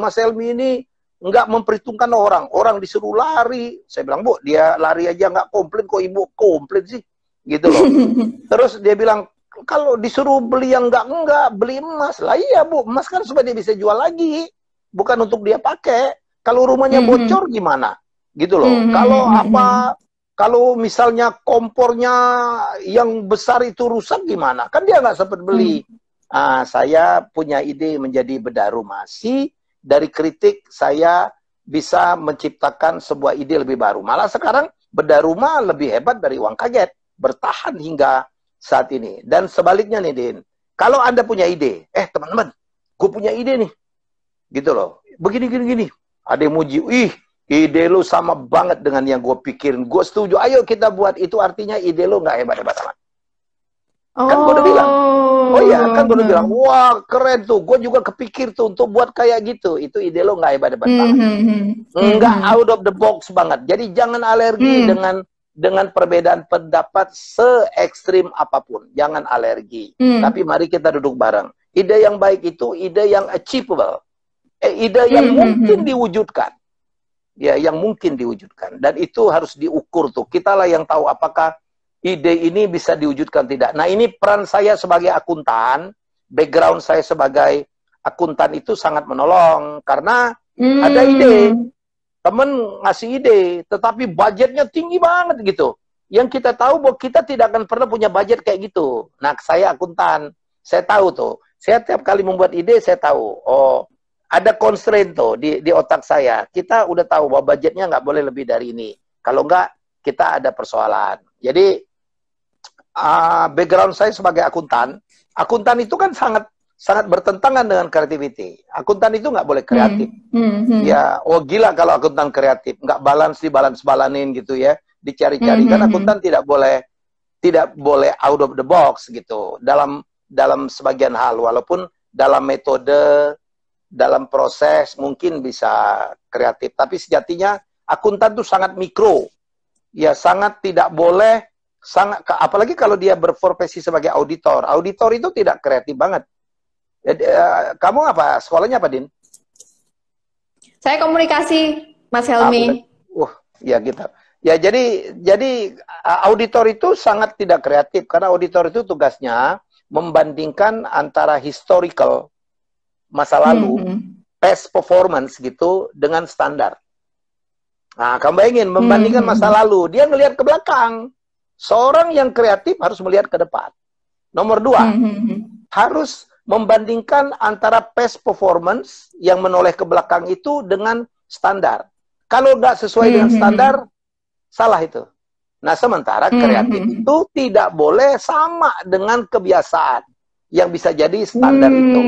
ini nggak memperhitungkan orang disuruh lari. Saya bilang, Bu, dia lari aja nggak komplain, kok ibu komplain sih? Gitu loh. Terus dia bilang, kalau disuruh beli yang enggak, beli emas. Lah iya, Bu, emas kan supaya dia bisa jual lagi, bukan untuk dia pakai. Kalau rumahnya bocor gimana? Gitu loh. Kalau misalnya kompornya yang besar itu rusak gimana? Kan dia nggak sempat beli. Saya punya ide menjadi bedah rumah. Dari kritik saya bisa menciptakan sebuah ide lebih baru. Malah sekarang bedah rumah lebih hebat dari uang kaget. Bertahan hingga saat ini. Dan sebaliknya nih, Din. Kalau Anda punya ide, teman-teman, gue punya ide nih. Gitu loh. Begini. Ada yang muji, ide lu sama banget dengan yang gue pikirin. Gue setuju, ayo kita buat. Itu artinya ide lu nggak hebat-hebat amat. Kan gue udah bilang. Oh iya, kan gue udah bilang, wah keren tuh. Gue juga kepikir tuh untuk buat kayak gitu. Itu ide lo nggak hebat-hebat banget. Nggak out of the box banget. Jadi jangan alergi dengan perbedaan pendapat se-ekstrim apapun. Jangan alergi. Tapi mari kita duduk bareng. Ide yang baik itu ide yang achievable. Ide yang mungkin diwujudkan. Ya, yang mungkin diwujudkan. Dan itu harus diukur tuh. Kitalah yang tahu apakah ide ini bisa diwujudkan tidak. Nah, ini peran saya sebagai akuntan, background saya sebagai akuntan itu sangat menolong. Karena ada ide, temen ngasih ide, tetapi budgetnya tinggi banget gitu. Yang kita tahu bahwa kita tidak akan pernah punya budget kayak gitu. Nah, saya akuntan, saya tahu tuh. Saya tiap kali membuat ide, saya tahu. Oh, ada constraint tuh di otak saya. Kita udah tahu bahwa budgetnya nggak boleh lebih dari ini. Kalau nggak, kita ada persoalan. Jadi, background saya sebagai akuntan itu kan sangat bertentangan dengan creativity. Akuntan itu nggak boleh kreatif. Ya, gila kalau akuntan kreatif, nggak balance-balanin gitu ya, dicari-cari. Kan akuntan tidak boleh out of the box gitu. Dalam sebagian hal, walaupun dalam metode, dalam proses mungkin bisa kreatif, tapi sejatinya akuntan itu sangat mikro. Ya, sangat tidak boleh. Apalagi kalau dia berprofesi sebagai auditor. Auditor itu tidak kreatif banget. Jadi, kamu apa? Sekolahnya apa, Din? Saya komunikasi, Mas Helmi. Ya gitu. Ya, jadi auditor itu sangat tidak kreatif karena auditor itu tugasnya membandingkan antara historical masa lalu, past performance gitu dengan standar. Nah, kamu bayangin membandingkan masa lalu, dia ngelihat ke belakang. Seorang yang kreatif harus melihat ke depan. Nomor 2, harus membandingkan antara past performance yang menoleh ke belakang itu dengan standar. Kalau nggak sesuai dengan standar, salah itu. Nah, sementara kreatif itu tidak boleh sama dengan kebiasaan yang bisa jadi standar itu.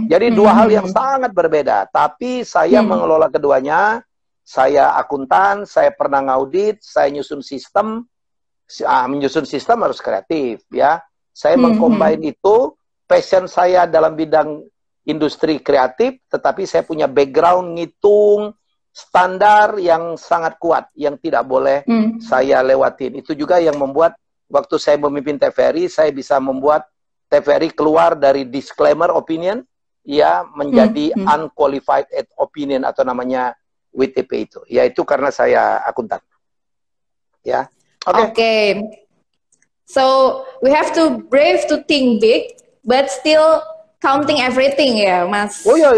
Jadi dua hal yang sangat berbeda. Tapi saya mengelola keduanya. Saya akuntan, saya pernah ngaudit, saya nyusun sistem. Menyusun sistem harus kreatif, ya. Saya mengcombine itu. Passion saya dalam bidang industri kreatif, tetapi saya punya background ngitung standar yang sangat kuat, yang tidak boleh saya lewatin. Itu juga yang membuat waktu saya memimpin TVRI, saya bisa membuat TVRI keluar dari disclaimer opinion, ya, menjadi unqualified opinion atau namanya WTP itu. Ya, itu karena saya akuntan. Ya, oke. So we have to brave to think big, but still counting everything ya, Mas. Oh iya,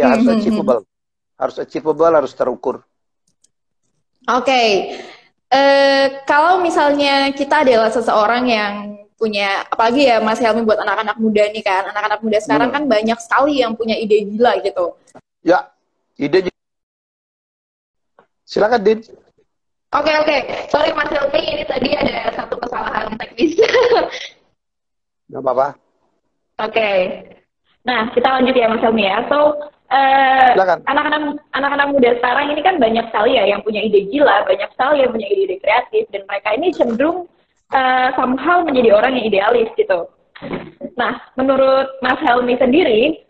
harus achievable. Harus achievable, harus terukur. Oke. Kalau misalnya kita adalah seseorang yang punya, apalagi ya Mas Helmi buat anak-anak muda nih kan, anak-anak muda sekarang kan banyak sekali yang punya ide gila gitu. Ya, ide. Silakan, Din. Oke. Sorry Mas Helmi, ini tadi ada satu kesalahan teknis. Gak apa-apa. Oke. Nah, kita lanjut ya Mas Helmi ya. So, anak-anak muda sekarang ini kan banyak sekali ya yang punya ide gila, banyak sekali yang punya ide-ide kreatif, dan mereka ini cenderung somehow menjadi orang yang idealis gitu. Nah, menurut Mas Helmi sendiri,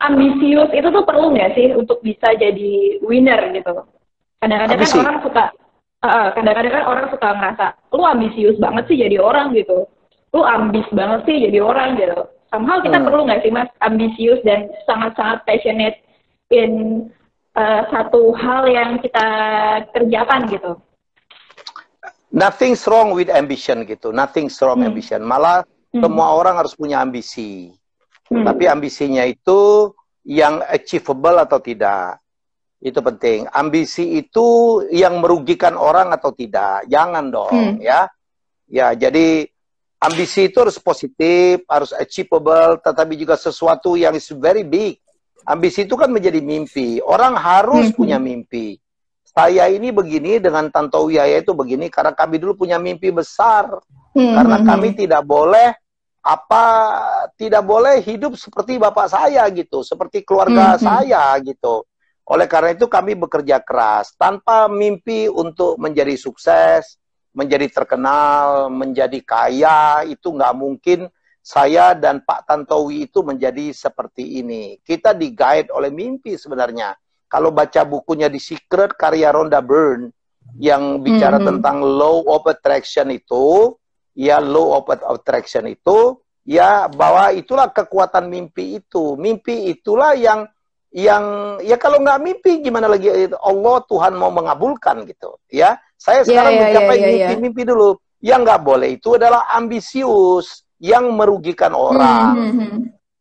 ambisius itu tuh perlu nggak sih untuk bisa jadi winner gitu? Kadang-kadang kan orang suka, kadang-kadang kan orang suka ngerasa, lu ambisius banget sih jadi orang gitu. Lu ambis banget sih jadi orang gitu. Somehow kita perlu nggak sih Mas ambisius dan sangat-sangat passionate in satu hal yang kita kerjakan gitu? Nothing's wrong with ambition gitu. Nothing's wrong ambition. Malah semua orang harus punya ambisi. Tapi ambisinya itu yang achievable atau tidak. Itu penting. Ambisi itu yang merugikan orang atau tidak. Jangan dong, ya. Ya, jadi ambisi itu harus positif, harus achievable, tetapi juga sesuatu yang is very big. Ambisi itu kan menjadi mimpi. Orang harus punya mimpi. Saya ini begini dengan Tantowi Yahya itu begini karena kami dulu punya mimpi besar. Karena kami tidak boleh hidup seperti bapak saya gitu, seperti keluarga saya gitu. Oleh karena itu kami bekerja keras tanpa mimpi untuk menjadi sukses, menjadi terkenal, menjadi kaya, itu nggak mungkin saya dan Pak Tantowi itu menjadi seperti ini. Kita di-guide oleh mimpi sebenarnya. Kalau baca bukunya The Secret, karya Rhonda Byrne, yang bicara tentang law of attraction itu, ya bahwa itulah kekuatan mimpi itu. Mimpi itulah yang ya kalau nggak mimpi gimana lagi Allah Tuhan mau mengabulkan gitu, ya. Saya sekarang mencapai mimpi-mimpi dulu. Yang nggak boleh itu adalah ambisius yang merugikan orang.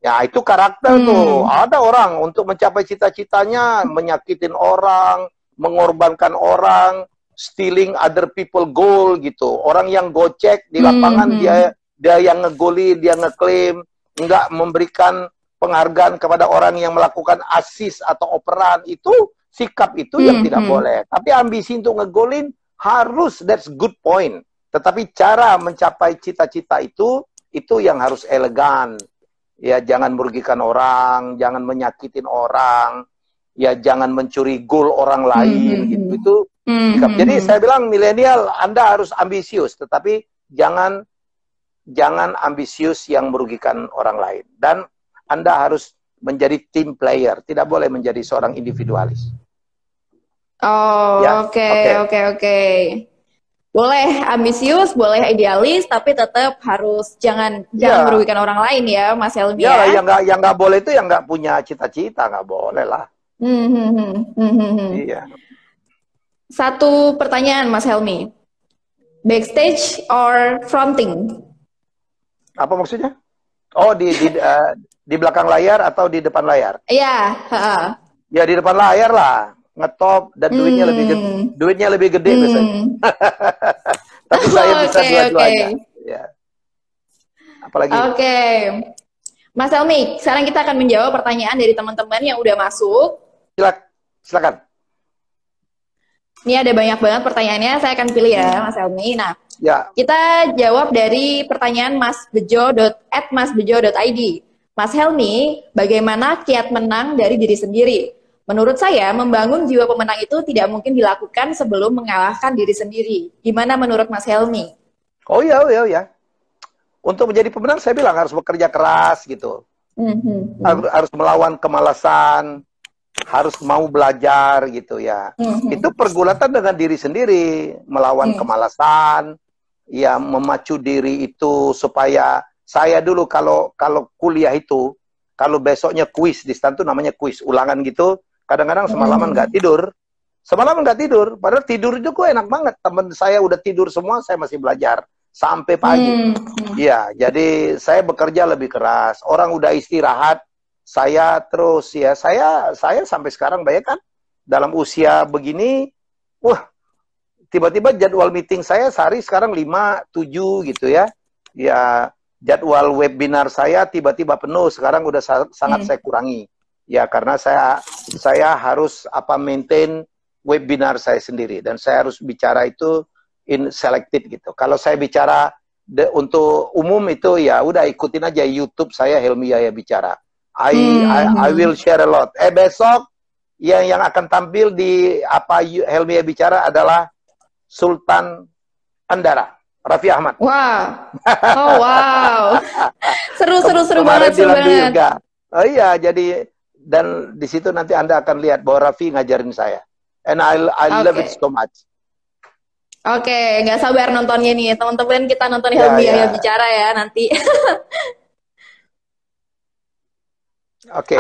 Ya, itu karakter tuh. Ada orang untuk mencapai cita-citanya menyakitin orang, mengorbankan orang, stealing other people goal gitu. Orang yang gocek di lapangan dia yang ngegolin, dia ngeklaim, nggak memberikan penghargaan kepada orang yang melakukan assist atau operan. Itu sikap itu yang tidak boleh. Tapi ambisi untuk ngegolin harus, that's good point. Tetapi cara mencapai cita-cita itu yang harus elegan. Ya, jangan merugikan orang, jangan menyakitin orang, ya jangan mencuri goal orang lain gitu. Itu sikap. Jadi saya bilang milenial Anda harus ambisius, tetapi jangan ambisius yang merugikan orang lain. Dan Anda harus menjadi team player, tidak boleh menjadi seorang individualis. Oh, ya, oke. Boleh ambisius, boleh idealis, tapi tetap harus jangan merugikan orang lain ya, Mas Helmi. Ya, yang nggak boleh itu yang nggak punya cita-cita, nggak boleh lah. Iya. Satu pertanyaan, Mas Helmi, backstage or fronting? Apa maksudnya? Oh, di belakang layar atau di depan layar? Iya. Ya di depan layar lah. Ngetop dan duitnya lebih gede biasanya. Tapi saya bisa dua-duanya. Ya. Apalagi? Oke. Mas Helmi, sekarang kita akan menjawab pertanyaan dari teman-teman yang udah masuk. Silakan. Ini ada banyak banget pertanyaannya, saya akan pilih ya, Mas Helmi. Nah, ya. Kita jawab dari pertanyaan masbejo.id. Mas Helmi, bagaimana kiat menang dari diri sendiri? Menurut saya, membangun jiwa pemenang itu tidak mungkin dilakukan sebelum mengalahkan diri sendiri. Gimana menurut Mas Helmi? Oh ya. Untuk menjadi pemenang, saya bilang harus bekerja keras gitu. Harus melawan kemalasan, harus mau belajar gitu ya. Itu pergulatan dengan diri sendiri, melawan kemalasan, ya memacu diri itu supaya saya dulu kalau kuliah itu, kalau besoknya kuis di stand itu namanya kuis ulangan gitu, kadang-kadang semalaman nggak tidur. Semalaman nggak tidur, padahal tidur itu kok enak banget. Temen saya udah tidur semua, saya masih belajar sampai pagi. Ya, jadi saya bekerja lebih keras. Orang udah istirahat, saya terus ya, saya sampai sekarang bayangkan dalam usia begini, wah, tiba-tiba jadwal meeting saya sehari sekarang 5, 7 gitu ya. Ya, jadwal webinar saya tiba-tiba penuh, sekarang udah sangat saya kurangi. Ya, karena saya harus maintain webinar saya sendiri dan saya harus bicara itu in selected gitu. Kalau saya bicara untuk umum itu ya udah ikutin aja YouTube saya Helmi Yahya Bicara. I will share a lot. Besok yang akan tampil di Helmi Yahya Bicara adalah Sultan Andara, Raffi Ahmad. Wow. Oh wow. Seru banget. Oh iya, jadi dan di situ nanti Anda akan lihat bahwa Raffi ngajarin saya. And I love it so much. Oke, nggak sabar nontonnya nih. Teman-teman kita nonton Helmi Yahya Bicara ya nanti. Oke.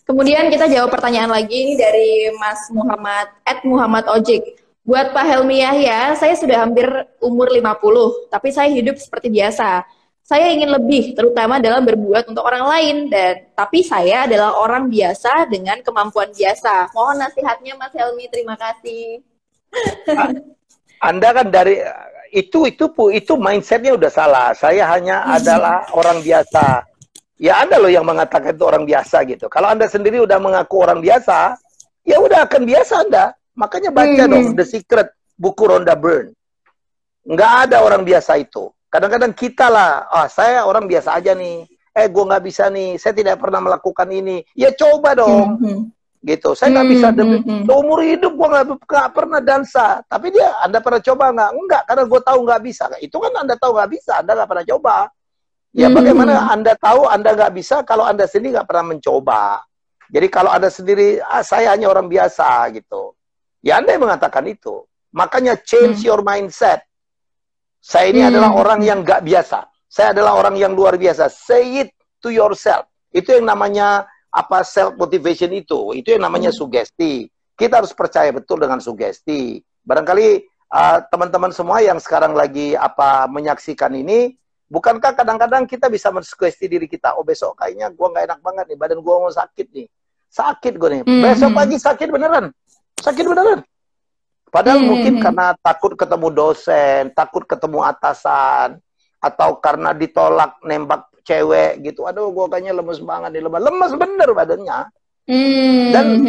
Kemudian kita jawab pertanyaan lagi ini dari Mas Muhammad @muhammadojik. Buat Pak Helmi Yahya, saya sudah hampir umur 50, tapi saya hidup seperti biasa. Saya ingin lebih, terutama dalam berbuat untuk orang lain, tapi saya adalah orang biasa dengan kemampuan biasa. Mohon nasihatnya Mas Helmi, terima kasih. Anda kan dari itu mindsetnya udah salah. Saya hanya adalah orang biasa. Ya Anda loh yang mengatakan itu orang biasa gitu. Kalau Anda sendiri udah mengaku orang biasa, ya udah akan biasa Anda. Makanya baca dong The Secret, buku Rhonda Byrne. Nggak ada orang biasa itu. Kadang-kadang kita lah, saya orang biasa aja nih. Gue nggak bisa nih, saya tidak pernah melakukan ini. Ya coba dong. Gitu. Saya nggak bisa umur hidup gue nggak pernah dansa. Tapi Anda pernah coba nggak? Enggak, karena gue tahu nggak bisa. Itu kan Anda tahu nggak bisa, Anda nggak pernah coba. Ya bagaimana Anda tahu Anda nggak bisa kalau Anda sendiri nggak pernah mencoba. Jadi kalau Anda sendiri, saya hanya orang biasa gitu. Ya Anda yang mengatakan itu. Makanya change your mindset. Saya ini adalah orang yang nggak biasa. Saya adalah orang yang luar biasa. Say it to yourself. Itu yang namanya self motivation itu yang namanya sugesti. Kita harus percaya betul dengan sugesti. Barangkali teman-teman semua yang sekarang lagi menyaksikan ini, bukankah kadang-kadang kita bisa mensugesti diri kita, besok kayaknya gue nggak enak banget nih, badan gue mau sakit nih, sakit gue nih, besok pagi sakit beneran. Padahal mungkin karena takut ketemu dosen, takut ketemu atasan, atau karena ditolak nembak cewek gitu. Aduh, gue kayaknya lemes banget nih, lemes bener badannya.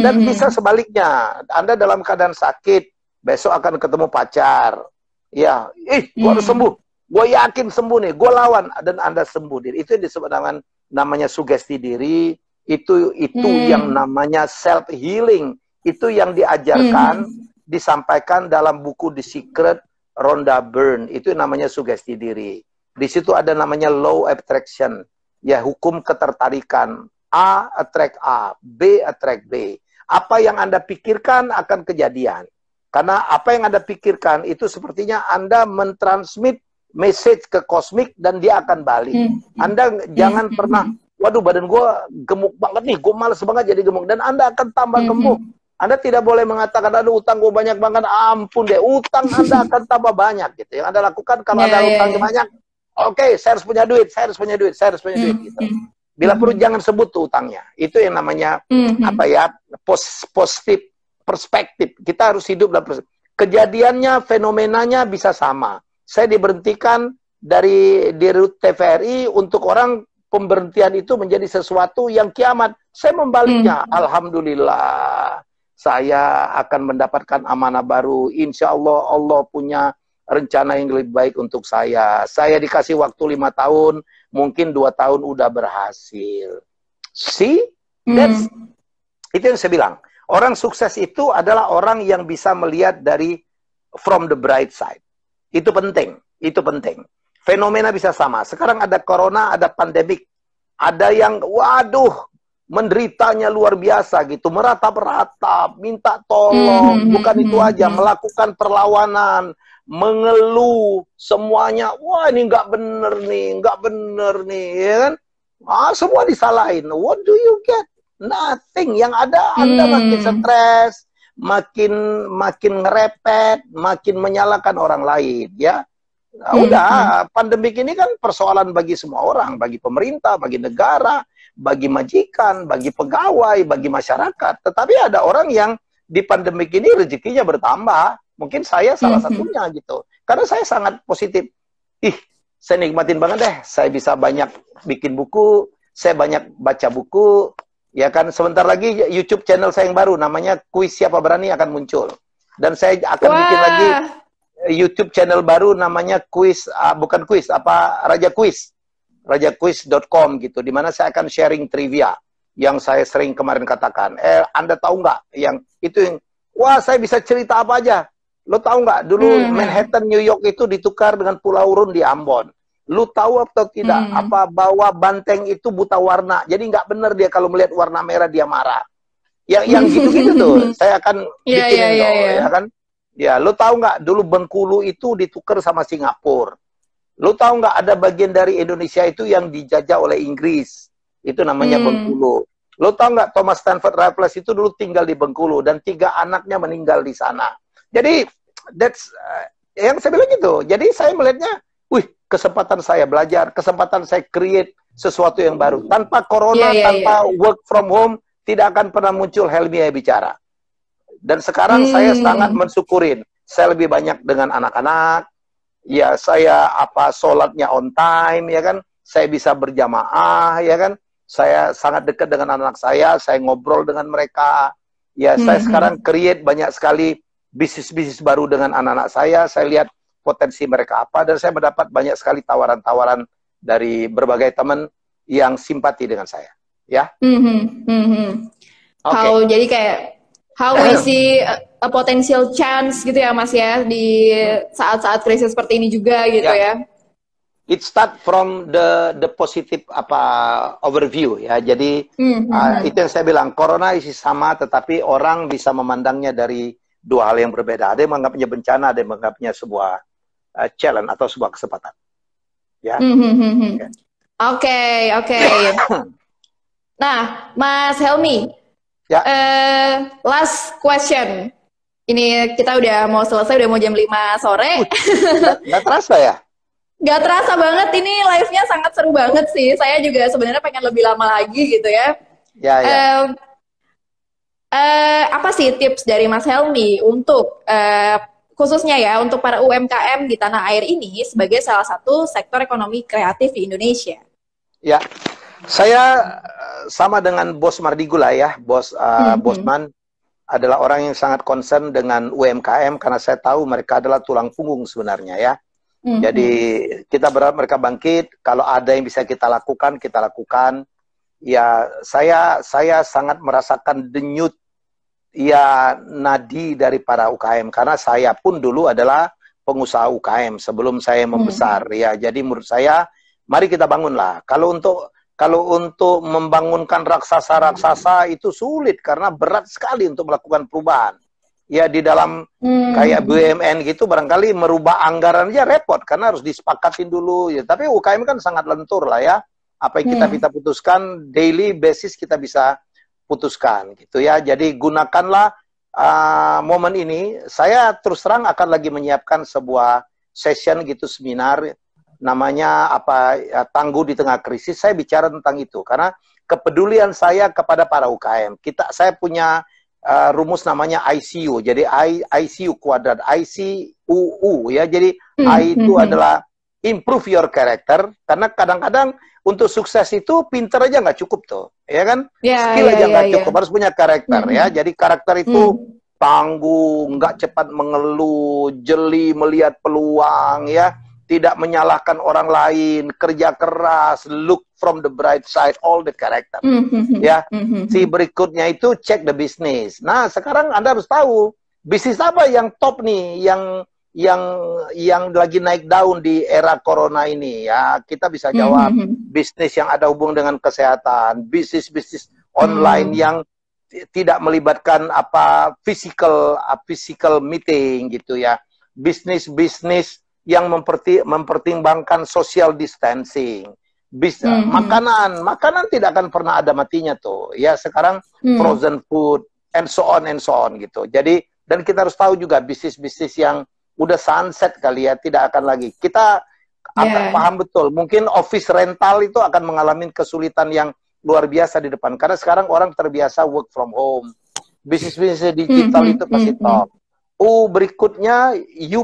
Dan bisa sebaliknya, Anda dalam keadaan sakit, besok akan ketemu pacar. Ya, gue harus sembuh. Gue yakin sembuh nih, gue lawan dan Anda sembuh diri. Itu yang disebut dengan namanya sugesti diri. Itu yang namanya self healing. Itu yang diajarkan, disampaikan dalam buku The Secret Rhonda Byrne. Itu yang namanya sugesti diri. Di situ ada namanya law attraction, ya hukum ketertarikan. A attract A, B attract B. Apa yang Anda pikirkan akan kejadian. Karena apa yang Anda pikirkan itu sepertinya Anda mentransmit message ke kosmik dan dia akan balik. Anda jangan pernah, waduh badan gue gemuk banget nih, gue males banget jadi gemuk. Dan Anda akan tambah gemuk. Anda tidak boleh mengatakan, aduh utang gue banyak banget, ampun deh, utang Anda akan tambah banyak gitu. Yang Anda lakukan kalau Anda utangnya banyak, oke, saya harus punya duit gitu. Bila perlu jangan sebut tuh utangnya. Itu yang namanya positif perspektif. Kita harus hidup dalam perspektif. Kejadiannya, fenomenanya bisa sama. Saya diberhentikan dari Dirut TVRI untuk orang pemberhentian itu menjadi sesuatu yang kiamat. Saya membaliknya, alhamdulillah. Saya akan mendapatkan amanah baru. Insya Allah, Allah punya rencana yang lebih baik untuk saya. Saya dikasih waktu 5 tahun, mungkin 2 tahun udah berhasil. See? Itu yang saya bilang. Orang sukses itu adalah orang yang bisa melihat dari from the bright side. Itu penting. Itu penting. Fenomena bisa sama. Sekarang ada corona, ada pandemik. Ada yang, waduh, menderitanya luar biasa gitu. Meratap-ratap, minta tolong. Bukan itu aja, melakukan perlawanan, mengeluh, semuanya. Wah, ini nggak bener nih, nggak bener nih. Ya kan? Semua disalahin. What do you get? Nothing. Yang ada, Anda makin stres, makin ngerepet, makin menyalahkan orang lain. Ya. Nah, udah, pandemik ini kan persoalan bagi semua orang, bagi pemerintah, bagi negara, bagi majikan, bagi pegawai, bagi masyarakat. Tetapi ada orang yang di pandemik ini rezekinya bertambah. Mungkin saya salah satunya gitu. Karena saya sangat positif. Saya nikmatin banget deh. Saya bisa banyak bikin buku, saya banyak baca buku. Ya kan, sebentar lagi YouTube channel saya yang baru, namanya Kuis Siapa Berani akan muncul. Dan saya akan bikin lagi YouTube channel baru namanya Kuis, bukan kuis, Raja Kuis. rajakuis.com gitu, dimana saya akan sharing trivia yang saya sering kemarin katakan. Anda tahu nggak yang itu yang, wah saya bisa cerita apa aja. Lo tahu nggak dulu Manhattan New York itu ditukar dengan Pulau Run di Ambon. Lo tahu atau tidak apa bahwa banteng itu buta warna, jadi nggak bener dia kalau melihat warna merah dia marah. Yang gitu-gitu tuh saya akan bikin ya kan. Ya, lo tahu nggak dulu Bengkulu itu ditukar sama Singapura. Lo tahu nggak ada bagian dari Indonesia itu yang dijajah oleh Inggris. Itu namanya Bengkulu. Lo tahu nggak Thomas Stamford Raffles itu dulu tinggal di Bengkulu dan 3 anaknya meninggal di sana. Jadi that's yang saya bilang gitu. Jadi saya melihatnya, kesempatan saya belajar, kesempatan saya create sesuatu yang baru. Tanpa corona, tanpa work from home, tidak akan pernah muncul Helmi Bicara. Dan sekarang saya sangat mensyukurin. Saya lebih banyak dengan anak-anak. Ya, saya sholatnya on time, ya kan? Saya bisa berjamaah, ya kan? Saya sangat dekat dengan anak saya ngobrol dengan mereka. Ya, saya sekarang create banyak sekali bisnis-bisnis baru dengan anak-anak saya. Saya lihat potensi mereka apa, dan saya mendapat banyak sekali tawaran-tawaran dari berbagai teman yang simpati dengan saya. Ya. Jadi kayak how we see a potential chance gitu ya Mas ya di saat-saat krisis seperti ini juga gitu ya. It start from the positive overview ya. Jadi itu yang saya bilang, corona isi sama, tetapi orang bisa memandangnya dari 2 hal yang berbeda. Ada yang menganggapnya bencana, ada yang menganggapnya sebuah challenge atau sebuah kesempatan. Ya. Oke. Nah, Mas Helmi. Ya. Last question. Ini kita udah mau selesai, udah mau jam 5 sore. Nggak terasa ya? Nggak terasa banget, ini live-nya sangat seru banget sih. Saya juga sebenarnya pengen lebih lama lagi gitu ya. Apa sih tips dari Mas Helmi untuk, khususnya ya, untuk para UMKM di tanah air ini sebagai salah satu sektor ekonomi kreatif di Indonesia? Ya. Saya sama dengan Bos Mardigula ya, Bosman adalah orang yang sangat concern dengan UMKM karena saya tahu mereka adalah tulang punggung sebenarnya ya. Jadi kita berharap mereka bangkit, kalau ada yang bisa kita lakukan, kita lakukan. Ya, saya sangat merasakan denyut ya nadi dari para UKM karena saya pun dulu adalah pengusaha UKM sebelum saya membesar ya. Jadi menurut saya mari kita bangunlah. Kalau untuk membangunkan raksasa-raksasa itu sulit karena berat sekali untuk melakukan perubahan. Ya di dalam kayak BUMN gitu barangkali merubah anggaran aja repot karena harus disepakatin dulu ya. Tapi UKM kan sangat lentur lah ya. Apa yang kita putuskan daily basis kita bisa putuskan gitu ya. Jadi gunakanlah momen ini. Saya terus terang akan lagi menyiapkan sebuah session gitu, seminar namanya tangguh di tengah krisis. Saya bicara tentang itu karena kepedulian saya kepada para UKM. Saya punya rumus namanya ICU. Jadi ICU kuadrat, ICUU ya. Jadi I itu adalah improve your character, karena kadang-kadang untuk sukses itu pinter aja nggak cukup tuh, ya kan? Skill aja nggak cukup, harus punya karakter ya. Jadi karakter itu tangguh, nggak cepat mengeluh, jeli melihat peluang ya, tidak menyalahkan orang lain, kerja keras, look from the bright side, all the character. Ya, si berikutnya itu check the business. Nah, sekarang Anda harus tahu bisnis apa yang top nih, yang lagi naik daun di era corona ini ya. Kita bisa jawab bisnis yang ada hubungan dengan kesehatan, bisnis online yang tidak melibatkan physical meeting gitu ya, bisnis yang mempertimbangkan social distancing, makanan tidak akan pernah ada matinya tuh ya sekarang, frozen food and so on gitu. Jadi dan kita harus tahu juga bisnis yang udah sunset kali ya, tidak akan lagi. Kita akan paham betul, mungkin office rental itu akan mengalami kesulitan yang luar biasa di depan, karena sekarang orang terbiasa work from home. Bisnis digital itu pasti top. Berikutnya,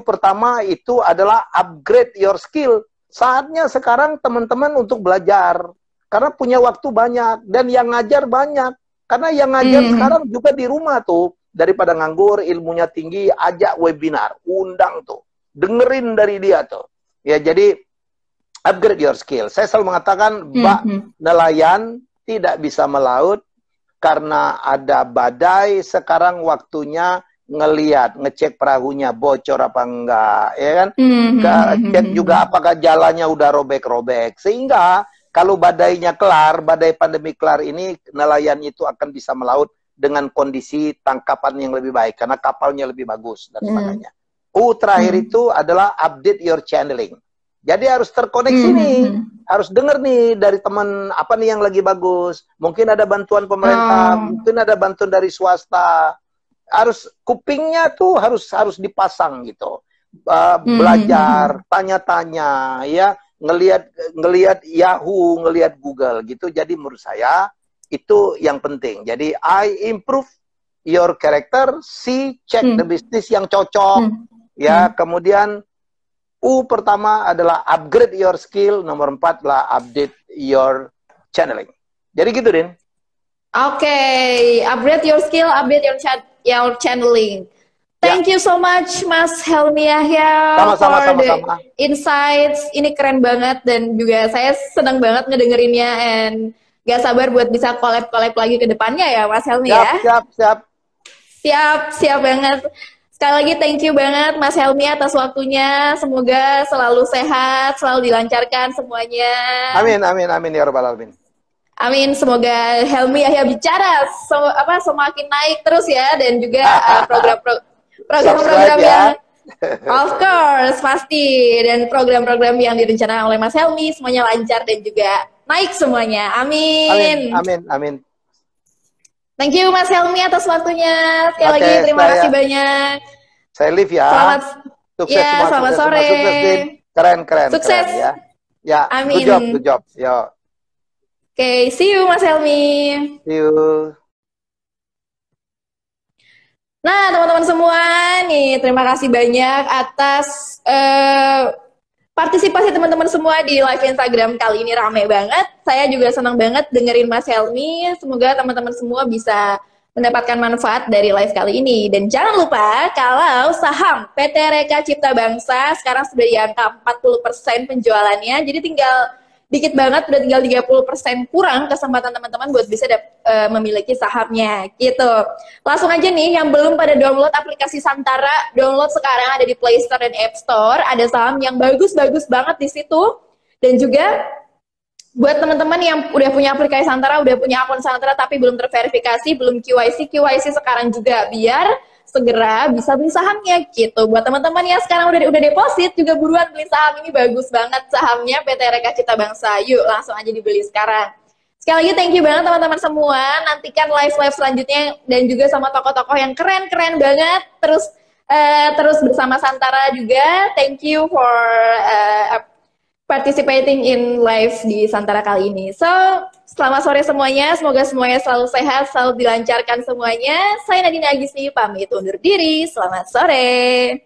pertama itu adalah upgrade your skill. Saatnya sekarang teman-teman untuk belajar, karena punya waktu banyak, dan yang ngajar banyak. Karena yang ngajar sekarang juga di rumah tuh, daripada nganggur, ilmunya tinggi, ajak webinar, undang tuh, dengerin dari dia tuh. Ya, jadi upgrade your skill. Saya selalu mengatakan, nelayan tidak bisa melaut karena ada badai. Sekarang waktunya ngecek perahunya bocor apa enggak, ya kan? Cek juga apakah jalannya udah robek-robek. Sehingga kalau badainya kelar, badai pandemi kelar ini, nelayan itu akan bisa melaut dengan kondisi tangkapan yang lebih baik, karena kapalnya lebih bagus, dan sebagainya. Terakhir itu adalah update your channeling. Jadi harus terkoneksi nih, harus denger nih dari teman apa nih yang lagi bagus. Mungkin ada bantuan pemerintah, mungkin ada bantuan dari swasta. Harus kupingnya tuh harus dipasang gitu. Belajar, tanya-tanya, ya, ngelihat Yahoo, ngelihat Google gitu. Jadi menurut saya itu yang penting. Jadi I improve your character, C check the business yang cocok, ya. Kemudian pertama adalah upgrade your skill, nomor 4 adalah update your channeling. Jadi gitu, Din. Oke, upgrade your skill, update your channeling. Thank you so much, Mas Helmy Yahya, for the insights. Ini keren banget, dan juga saya senang banget ngedengerinnya, and gak sabar buat bisa collab-collab lagi ke depannya ya, Mas Helmy ya. Siap banget. Sekali lagi thank you banget Mas Helmy atas waktunya. Semoga selalu sehat, selalu dilancarkan semuanya. Amin ya rabbal alamin. Amin. Semoga Helmy Yahya Bicara semakin naik terus ya, dan juga program-program yang of course pasti, dan program-program yang direncanakan oleh Mas Helmy semuanya lancar dan juga naik semuanya. Amin. Thank you Mas Helmy atas waktunya. Sekali lagi terima kasih banyak. Saya live ya. Selamat sore. Keren. Sukses. Keren, ya. Amin. Good job. Yo. Oke, see you Mas Helmy. See you. Nah, teman-teman semua, nih terima kasih banyak atas partisipasi teman-teman semua di live Instagram kali ini, rame banget. Saya juga senang banget dengerin Mas Helmy. Semoga teman-teman semua bisa mendapatkan manfaat dari live kali ini. Dan jangan lupa kalau saham PT Reka Cipta Bangsa sekarang sudah di angka 40% penjualannya. Jadi tinggal dikit banget, udah tinggal 30% kurang kesempatan teman-teman buat bisa memiliki sahamnya gitu. Langsung aja nih yang belum pada download aplikasi Santara, download sekarang, ada di Play Store dan App Store. Ada saham yang bagus-bagus banget di situ. Dan juga buat teman-teman yang udah punya aplikasi Santara, udah punya akun Santara tapi belum terverifikasi, belum KYC sekarang juga, biar segera bisa beli sahamnya gitu. Buat teman-teman yang sekarang udah deposit juga buruan beli saham ini, bagus banget sahamnya PT Reka Cipta Bangsa. Yuk langsung aja dibeli sekarang. Sekali lagi thank you banget teman-teman semua. Nantikan live-live selanjutnya dan juga sama tokoh-tokoh yang keren-keren banget. Terus bersama Santara juga. Thank you for participating in live di Santara kali ini. So, selamat sore semuanya. Semoga semuanya selalu sehat, selalu dilancarkan semuanya. Saya Nadine Agisni, pamit undur diri. Selamat sore.